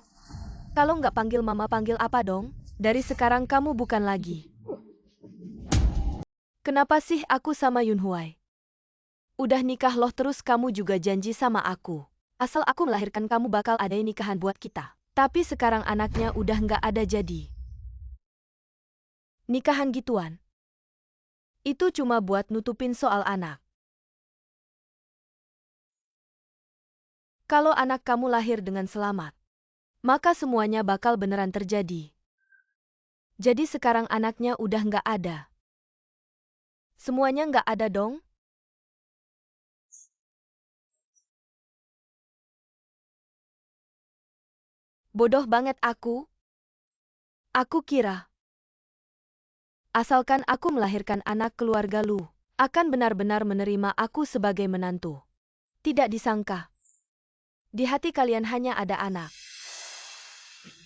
Kalau nggak panggil mama, panggil apa dong? Dari sekarang kamu bukan lagi. Kenapa sih aku sama Yun Huai? Udah nikah loh, terus kamu juga janji sama aku. Asal aku melahirkan kamu bakal ada nikahan buat kita. Tapi sekarang anaknya udah nggak ada jadi. Nikahan gituan. Itu cuma buat nutupin soal anak. Kalau anak kamu lahir dengan selamat, maka semuanya bakal beneran terjadi. Jadi sekarang anaknya udah nggak ada. Semuanya nggak ada dong? Bodoh banget aku. Aku kira, asalkan aku melahirkan anak, keluarga lu akan benar-benar menerima aku sebagai menantu. Tidak disangka, di hati kalian hanya ada anak.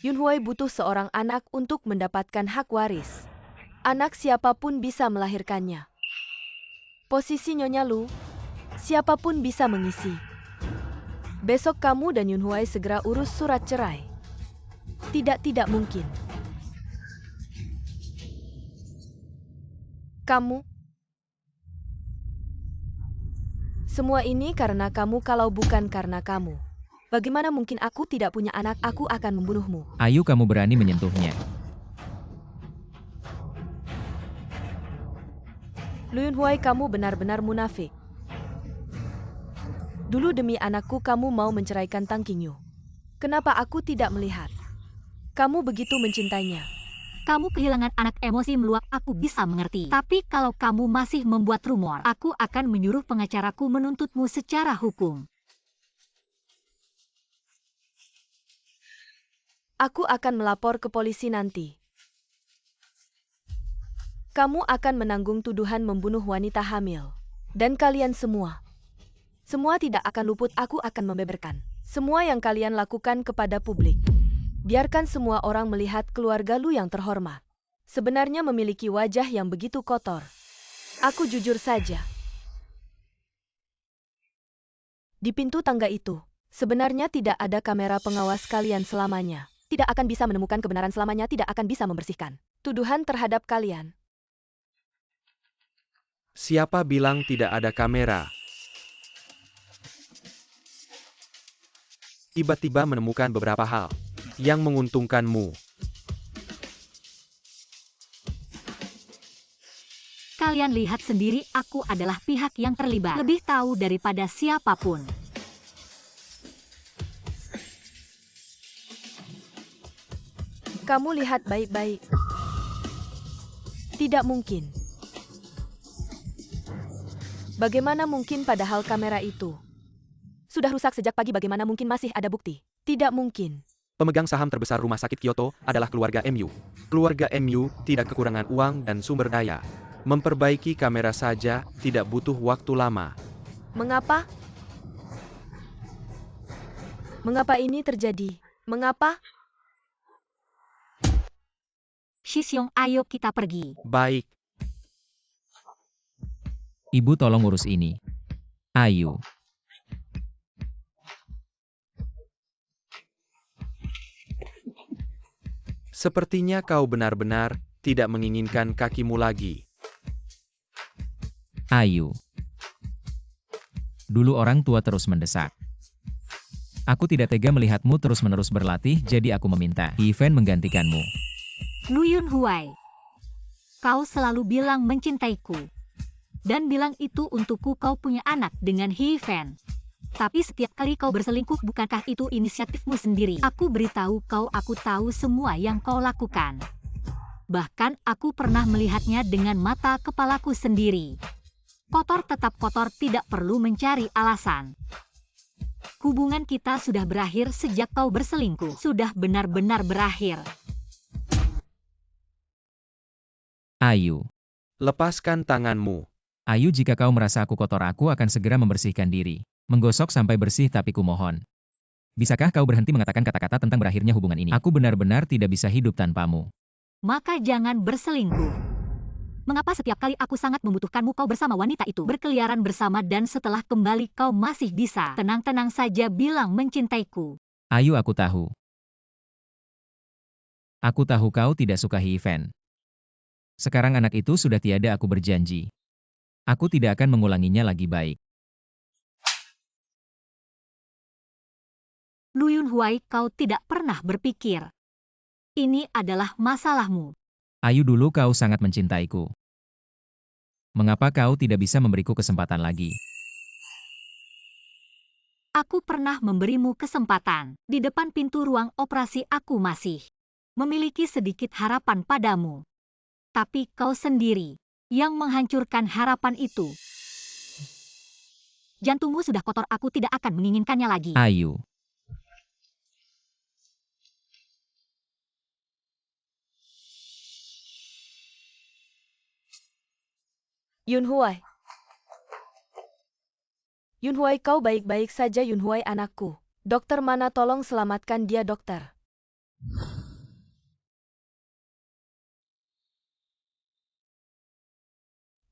Yun Huai butuh seorang anak untuk mendapatkan hak waris. Anak siapapun bisa melahirkannya. Posisi Nyonya Lu, siapapun bisa mengisi. Besok kamu dan Yun Huai segera urus surat cerai. Tidak mungkin. Kamu. Semua ini karena kamu. Kalau bukan karena kamu, bagaimana mungkin aku tidak punya anak? Aku akan membunuhmu. Ayu, kamu berani menyentuhnya. Luyun Huai, kamu benar-benar munafik. Dulu demi anakku kamu mau menceraikan Tang Qingyu. Kenapa aku tidak melihat? Kamu begitu mencintainya. Kamu kehilangan anak, emosi meluap, aku bisa mengerti. Tapi kalau kamu masih membuat rumor, aku akan menyuruh pengacaraku menuntutmu secara hukum. Aku akan melapor ke polisi nanti. Kamu akan menanggung tuduhan membunuh wanita hamil. Dan kalian semua tidak akan luput. Aku akan membeberkan semua yang kalian lakukan kepada publik. Biarkan semua orang melihat keluarga lu yang terhormat sebenarnya memiliki wajah yang begitu kotor. Aku jujur saja. Di pintu tangga itu, sebenarnya tidak ada kamera pengawas. Kalian selamanya tidak akan bisa menemukan kebenaran, selamanya tidak akan bisa membersihkan tuduhan terhadap kalian. Siapa bilang tidak ada kamera? Tiba-tiba menemukan beberapa hal yang menguntungkanmu. Kalian lihat sendiri, aku adalah pihak yang terlibat. Lebih tahu daripada siapapun. Kamu lihat baik-baik. Tidak mungkin. Bagaimana mungkin, padahal kamera itu sudah rusak sejak pagi? Bagaimana mungkin masih ada bukti? Tidak mungkin. Pemegang saham terbesar rumah sakit Kyoto adalah keluarga MU. Keluarga MU tidak kekurangan uang dan sumber daya. Memperbaiki kamera saja tidak butuh waktu lama. Mengapa? Mengapa ini terjadi? Mengapa? Shisyong, ayo kita pergi. Baik. Ibu tolong urus ini. Ayu. Sepertinya kau benar-benar tidak menginginkan kakimu lagi. Ayu. Dulu orang tua terus mendesak. Aku tidak tega melihatmu terus-menerus berlatih, jadi aku meminta Event menggantikanmu. Lu Yunhuai, kau selalu bilang mencintaiku. Dan bilang itu untukku kau punya anak dengan Heaven. Tapi setiap kali kau berselingkuh, bukankah itu inisiatifmu sendiri? Aku beritahu kau, aku tahu semua yang kau lakukan. Bahkan aku pernah melihatnya dengan mata kepalaku sendiri. Kotor tetap kotor, tidak perlu mencari alasan. Hubungan kita sudah berakhir sejak kau berselingkuh. Sudah benar-benar berakhir. Ayu. Lepaskan tanganmu. Ayu, jika kau merasa aku kotor, aku akan segera membersihkan diri. Menggosok sampai bersih, tapi kumohon. Bisakah kau berhenti mengatakan kata-kata tentang berakhirnya hubungan ini? Aku benar-benar tidak bisa hidup tanpamu. Maka jangan berselingkuh. Mengapa setiap kali aku sangat membutuhkanmu kau bersama wanita itu? Berkeliaran bersama dan setelah kembali kau masih bisa tenang-tenang saja bilang mencintaiku. Ayu, aku tahu. Aku tahu kau tidak suka Heaven. Sekarang anak itu sudah tiada, aku berjanji. Aku tidak akan mengulanginya lagi, baik. Lu Yunhuai, kau tidak pernah berpikir. Ini adalah masalahmu. Ayu, dulu kau sangat mencintaiku. Mengapa kau tidak bisa memberiku kesempatan lagi? Aku pernah memberimu kesempatan. Di depan pintu ruang operasi aku masih memiliki sedikit harapan padamu. Tapi kau sendiri yang menghancurkan harapan itu. Jantungmu sudah kotor, aku tidak akan menginginkannya lagi. Ayu. Yunhuai. Yunhuai, kau baik-baik saja? Yunhuai anakku. Dokter mana, tolong selamatkan dia, dokter.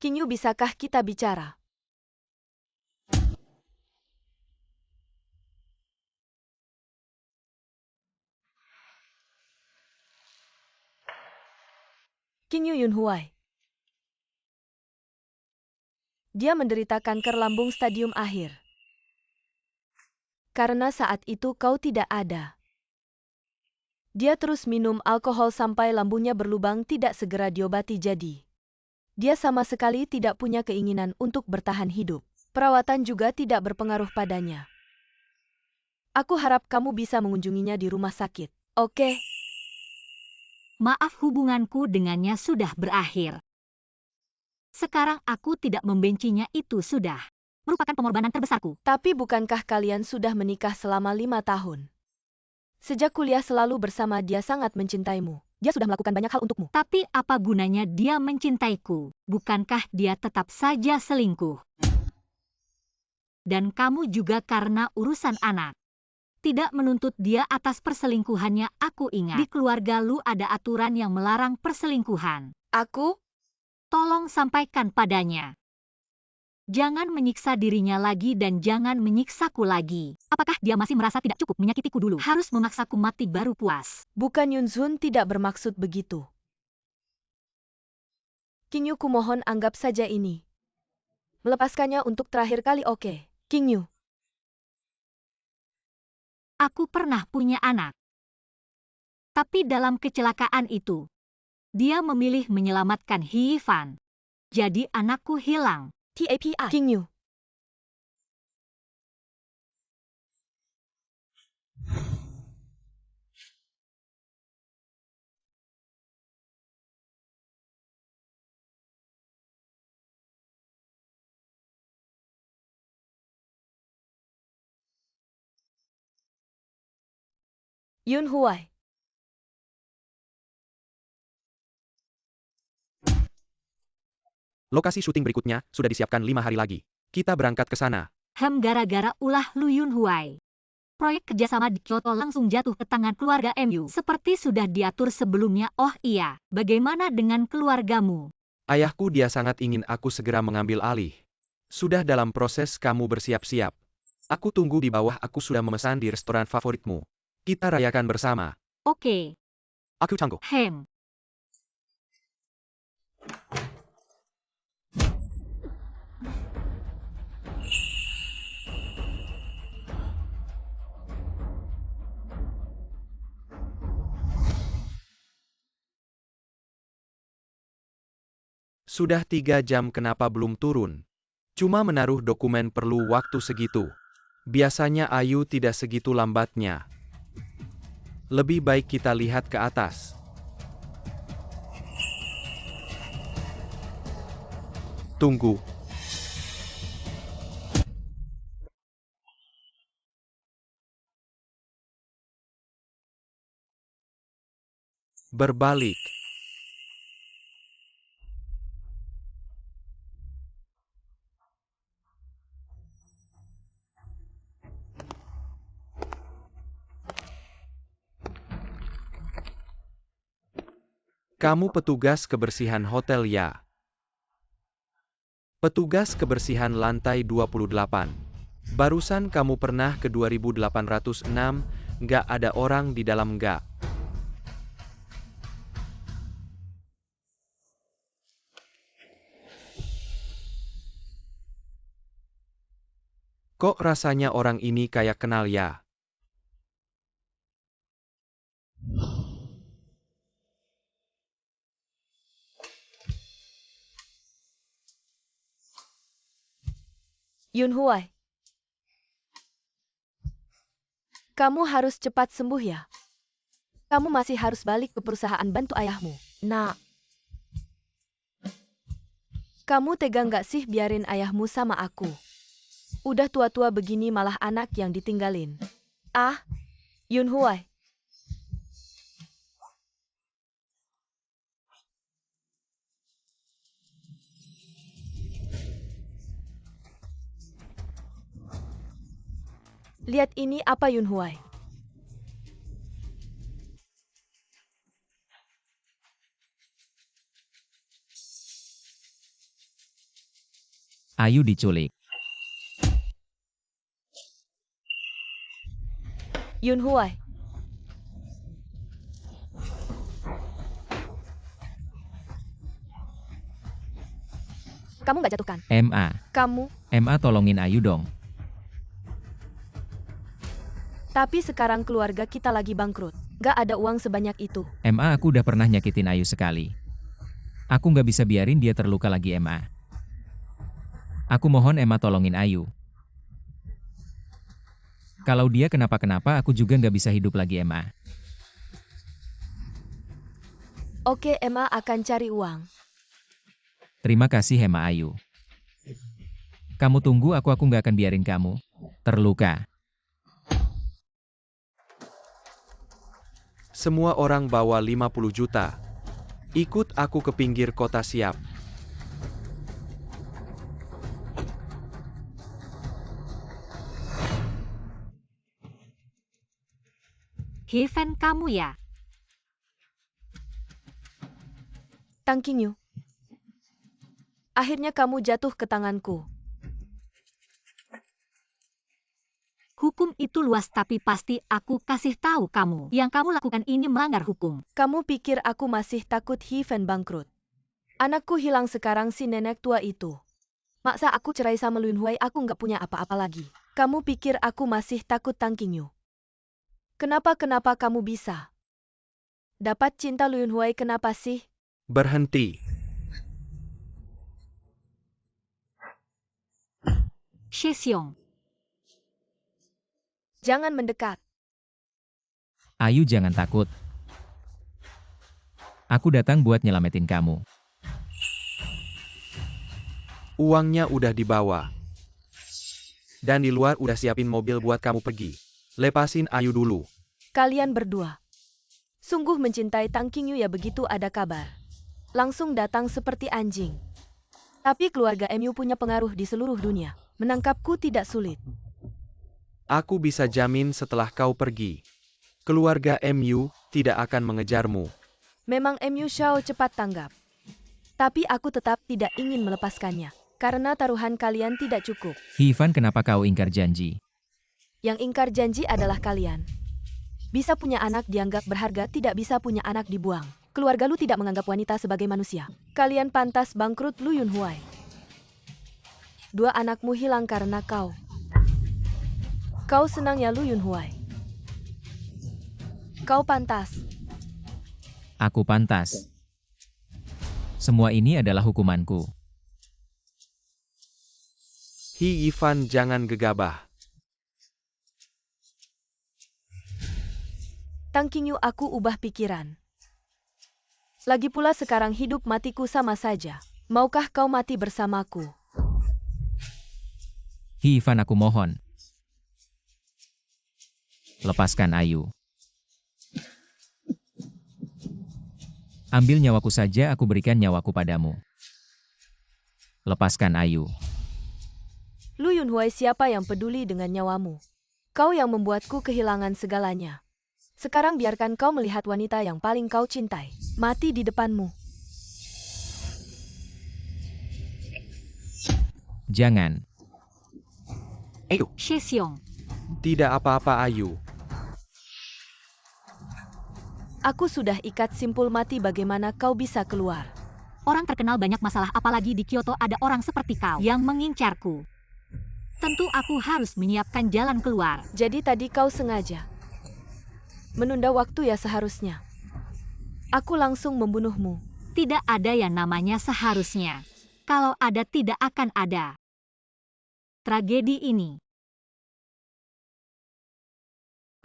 Kinyu, bisakah kita bicara? Kinyu Yunhuai. Dia menderita kanker lambung stadium akhir. Karena saat itu kau tidak ada. Dia terus minum alkohol sampai lambungnya berlubang, tidak segera diobati, jadi dia sama sekali tidak punya keinginan untuk bertahan hidup. Perawatan juga tidak berpengaruh padanya. Aku harap kamu bisa mengunjunginya di rumah sakit. Oke? Maaf, hubunganku dengannya sudah berakhir. Sekarang aku tidak membencinya, itu sudah merupakan pengorbanan terbesarku. Tapi bukankah kalian sudah menikah selama 5 tahun? Sejak kuliah selalu bersama, dia sangat mencintaimu. Dia sudah melakukan banyak hal untukmu. Tapi apa gunanya dia mencintaiku? Bukankah dia tetap saja selingkuh? Dan kamu juga karena urusan anak. Tidak menuntut dia atas perselingkuhannya. Aku ingat di keluarga lu ada aturan yang melarang perselingkuhan. Aku? Tolong sampaikan padanya. Jangan menyiksa dirinya lagi dan jangan menyiksaku lagi. Apakah dia masih merasa tidak cukup menyakitiku dulu? Harus memaksaku mati baru puas. Bukan, Yunzun tidak bermaksud begitu. Kinyu, kumohon anggap saja ini. Melepaskannya untuk terakhir kali, oke? Kinyu. Aku pernah punya anak. Tapi dalam kecelakaan itu, dia memilih menyelamatkan Hivan. Jadi anakku hilang. TAPI. Kinyu. Yunhuai. Lokasi syuting berikutnya sudah disiapkan 5 hari lagi. Kita berangkat ke sana. Gara-gara ulah Lu Yunhuai. Proyek kerjasama di Kyoto langsung jatuh ke tangan keluarga MU. Seperti sudah diatur sebelumnya. Oh iya, bagaimana dengan keluargamu? Ayahku dia sangat ingin aku segera mengambil alih. Sudah dalam proses, kamu bersiap-siap. Aku tunggu di bawah, aku sudah memesan di restoran favoritmu. Kita rayakan bersama. Oke. Aku tangguh. Hem. Sudah 3 jam kenapa belum turun? Cuma menaruh dokumen perlu waktu segitu. Biasanya Ayu tidak segitu lambatnya. Lebih baik kita lihat ke atas. Tunggu. Berbalik. Kamu petugas kebersihan hotel ya? Petugas kebersihan lantai 28. Barusan kamu pernah ke 2806, nggak ada orang di dalam nggak? Kok rasanya orang ini kayak kenal ya? Yunhua. Kamu harus cepat sembuh ya. Kamu masih harus balik ke perusahaan bantu ayahmu. Nak. Kamu tega nggak sih biarin ayahmu sama aku? Udah tua-tua begini malah anak yang ditinggalin. Ah, Yunhua. Lihat ini apa Yunhua. Ayu diculik. Yunhua. Kamu nggak jatuhkan? MA. Kamu. MA tolongin Ayu dong. Tapi sekarang keluarga kita lagi bangkrut. Nggak ada uang sebanyak itu. MA aku udah pernah nyakitin Ayu sekali. Aku nggak bisa biarin dia terluka lagi MA. Aku mohon MA tolongin Ayu. Kalau dia kenapa-kenapa aku juga nggak bisa hidup lagi MA. Oke, Emma akan cari uang. Terima kasih Hema Ayu. Kamu tunggu aku nggak akan biarin kamu terluka. Semua orang bawa 50 juta. Ikut aku ke pinggir kota siap. Heaven kamu ya? Tang Qingyu. Akhirnya kamu jatuh ke tanganku. Hukum itu luas tapi pasti aku kasih tahu kamu. Yang kamu lakukan ini melanggar hukum. Kamu pikir aku masih takut Heaven bangkrut? Anakku hilang sekarang si nenek tua itu. Maksa aku cerai sama Yunhua, aku nggak punya apa-apa lagi. Kamu pikir aku masih takut Tang Qingyu? Kenapa kamu bisa dapat cinta Yunhua, kenapa sih? Berhenti. Shesyong. Jangan mendekat. Ayu jangan takut. Aku datang buat nyelamatin kamu. Uangnya udah dibawa. Dan di luar udah siapin mobil buat kamu pergi. Lepasin Ayu dulu. Kalian berdua sungguh mencintai Tang Qingyu ya, begitu ada kabar langsung datang seperti anjing. Tapi keluarga MU punya pengaruh di seluruh dunia. Menangkapku tidak sulit. Aku bisa jamin setelah kau pergi, keluarga MU tidak akan mengejarmu. Memang MU Shao cepat tanggap. Tapi aku tetap tidak ingin melepaskannya. Karena taruhan kalian tidak cukup. Heaven kenapa kau ingkar janji? Yang ingkar janji adalah kalian. Bisa punya anak dianggap berharga, tidak bisa punya anak dibuang. Keluarga lu tidak menganggap wanita sebagai manusia. Kalian pantas bangkrut Lu Yunhua. 2 anakmu hilang karena kau. Kau senang ya Lu Yunhua? Kau pantas. Aku pantas. Semua ini adalah hukumanku. Hi Ivan, jangan gegabah. Tang Qingyu, aku ubah pikiran. Lagi pula sekarang hidup matiku sama saja. Maukah kau mati bersamaku? Hi Ivan, aku mohon. Lepaskan Ayu. Ambil nyawaku saja, aku berikan nyawaku padamu. Lepaskan Ayu. Lu Yunhuai, siapa yang peduli dengan nyawamu? Kau yang membuatku kehilangan segalanya. Sekarang biarkan kau melihat wanita yang paling kau cintai mati di depanmu. Jangan. Ayu, Shesyong, tidak apa-apa Ayu. Aku sudah ikat simpul mati, bagaimana kau bisa keluar? orang terkenal banyak masalah, apalagi di Kyoto ada orang seperti kau yang mengincarku. Tentu aku harus menyiapkan jalan keluar. Jadi tadi kau sengaja menunda waktu ya? Seharusnya aku langsung membunuhmu. Tidak ada yang namanya seharusnya. Kalau ada, tidak akan ada tragedi ini.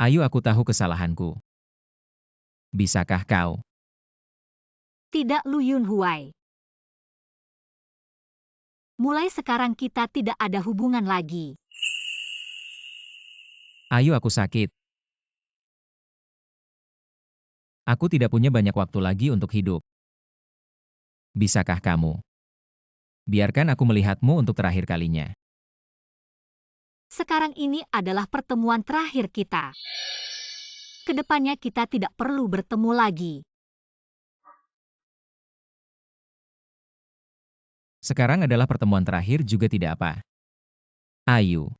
Ayu, aku tahu kesalahanku. Bisakah kau? Tidak, Lu Yunhuai. Mulai sekarang kita tidak ada hubungan lagi. Ayu, aku sakit. Aku tidak punya banyak waktu lagi untuk hidup. Bisakah kamu? Biarkan aku melihatmu untuk terakhir kalinya. Sekarang ini adalah pertemuan terakhir kita. Kedepannya kita tidak perlu bertemu lagi. Sekarang adalah pertemuan terakhir juga tidak apa. Ayu.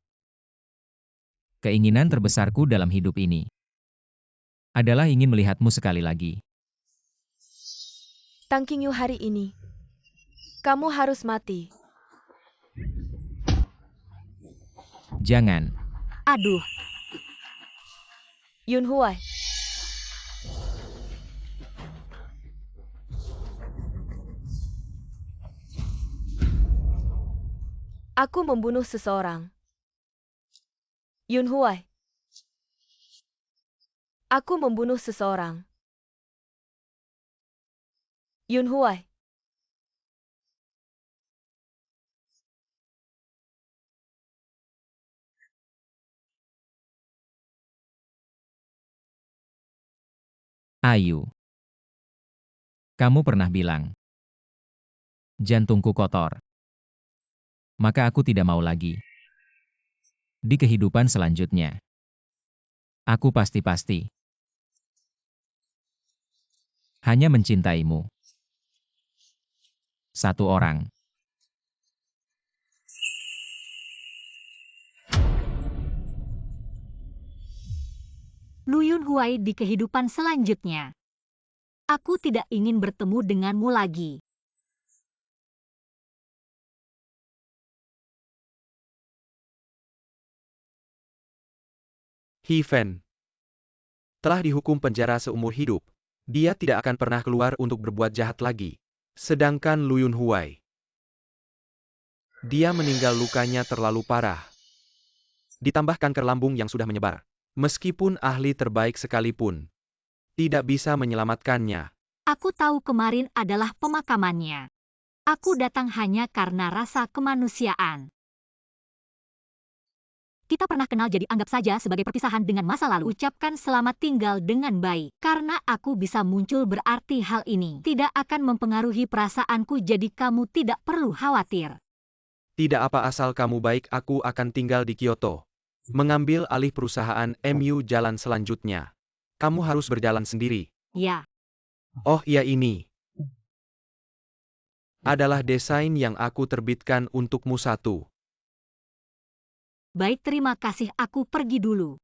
Keinginan terbesarku dalam hidup ini adalah ingin melihatmu sekali lagi. Tang Qingyu, hari ini kamu harus mati. Jangan. Aduh, Yunhuai. Aku membunuh seseorang. Yunhuai. Aku membunuh seseorang. Yunhuai. Ayu. Kamu pernah bilang, jantungku kotor. Maka aku tidak mau lagi. Di kehidupan selanjutnya, aku pasti hanya mencintaimu. Satu orang. Lu Yunhuai, di kehidupan selanjutnya. Aku tidak ingin bertemu denganmu lagi. Hi Fen telah dihukum penjara seumur hidup. Dia tidak akan pernah keluar untuk berbuat jahat lagi. Sedangkan Lu Yunhuai, dia meninggal, lukanya terlalu parah. Ditambahkan ke lambung yang sudah menyebar. Meskipun ahli terbaik sekalipun, tidak bisa menyelamatkannya. Aku tahu kemarin adalah pemakamannya. Aku datang hanya karena rasa kemanusiaan. Kita pernah kenal, jadi anggap saja sebagai perpisahan dengan masa lalu. Ucapkan selamat tinggal dengan baik. Karena aku bisa muncul, berarti hal ini tidak akan mempengaruhi perasaanku, jadi kamu tidak perlu khawatir. Tidak apa, asal kamu baik, aku akan tinggal di Kyoto. Mengambil alih perusahaan MU jalan selanjutnya. Kamu harus berjalan sendiri. Ya, Oh iya, ini adalah desain yang aku terbitkan untukmu. 1. baik, terima kasih, aku pergi dulu.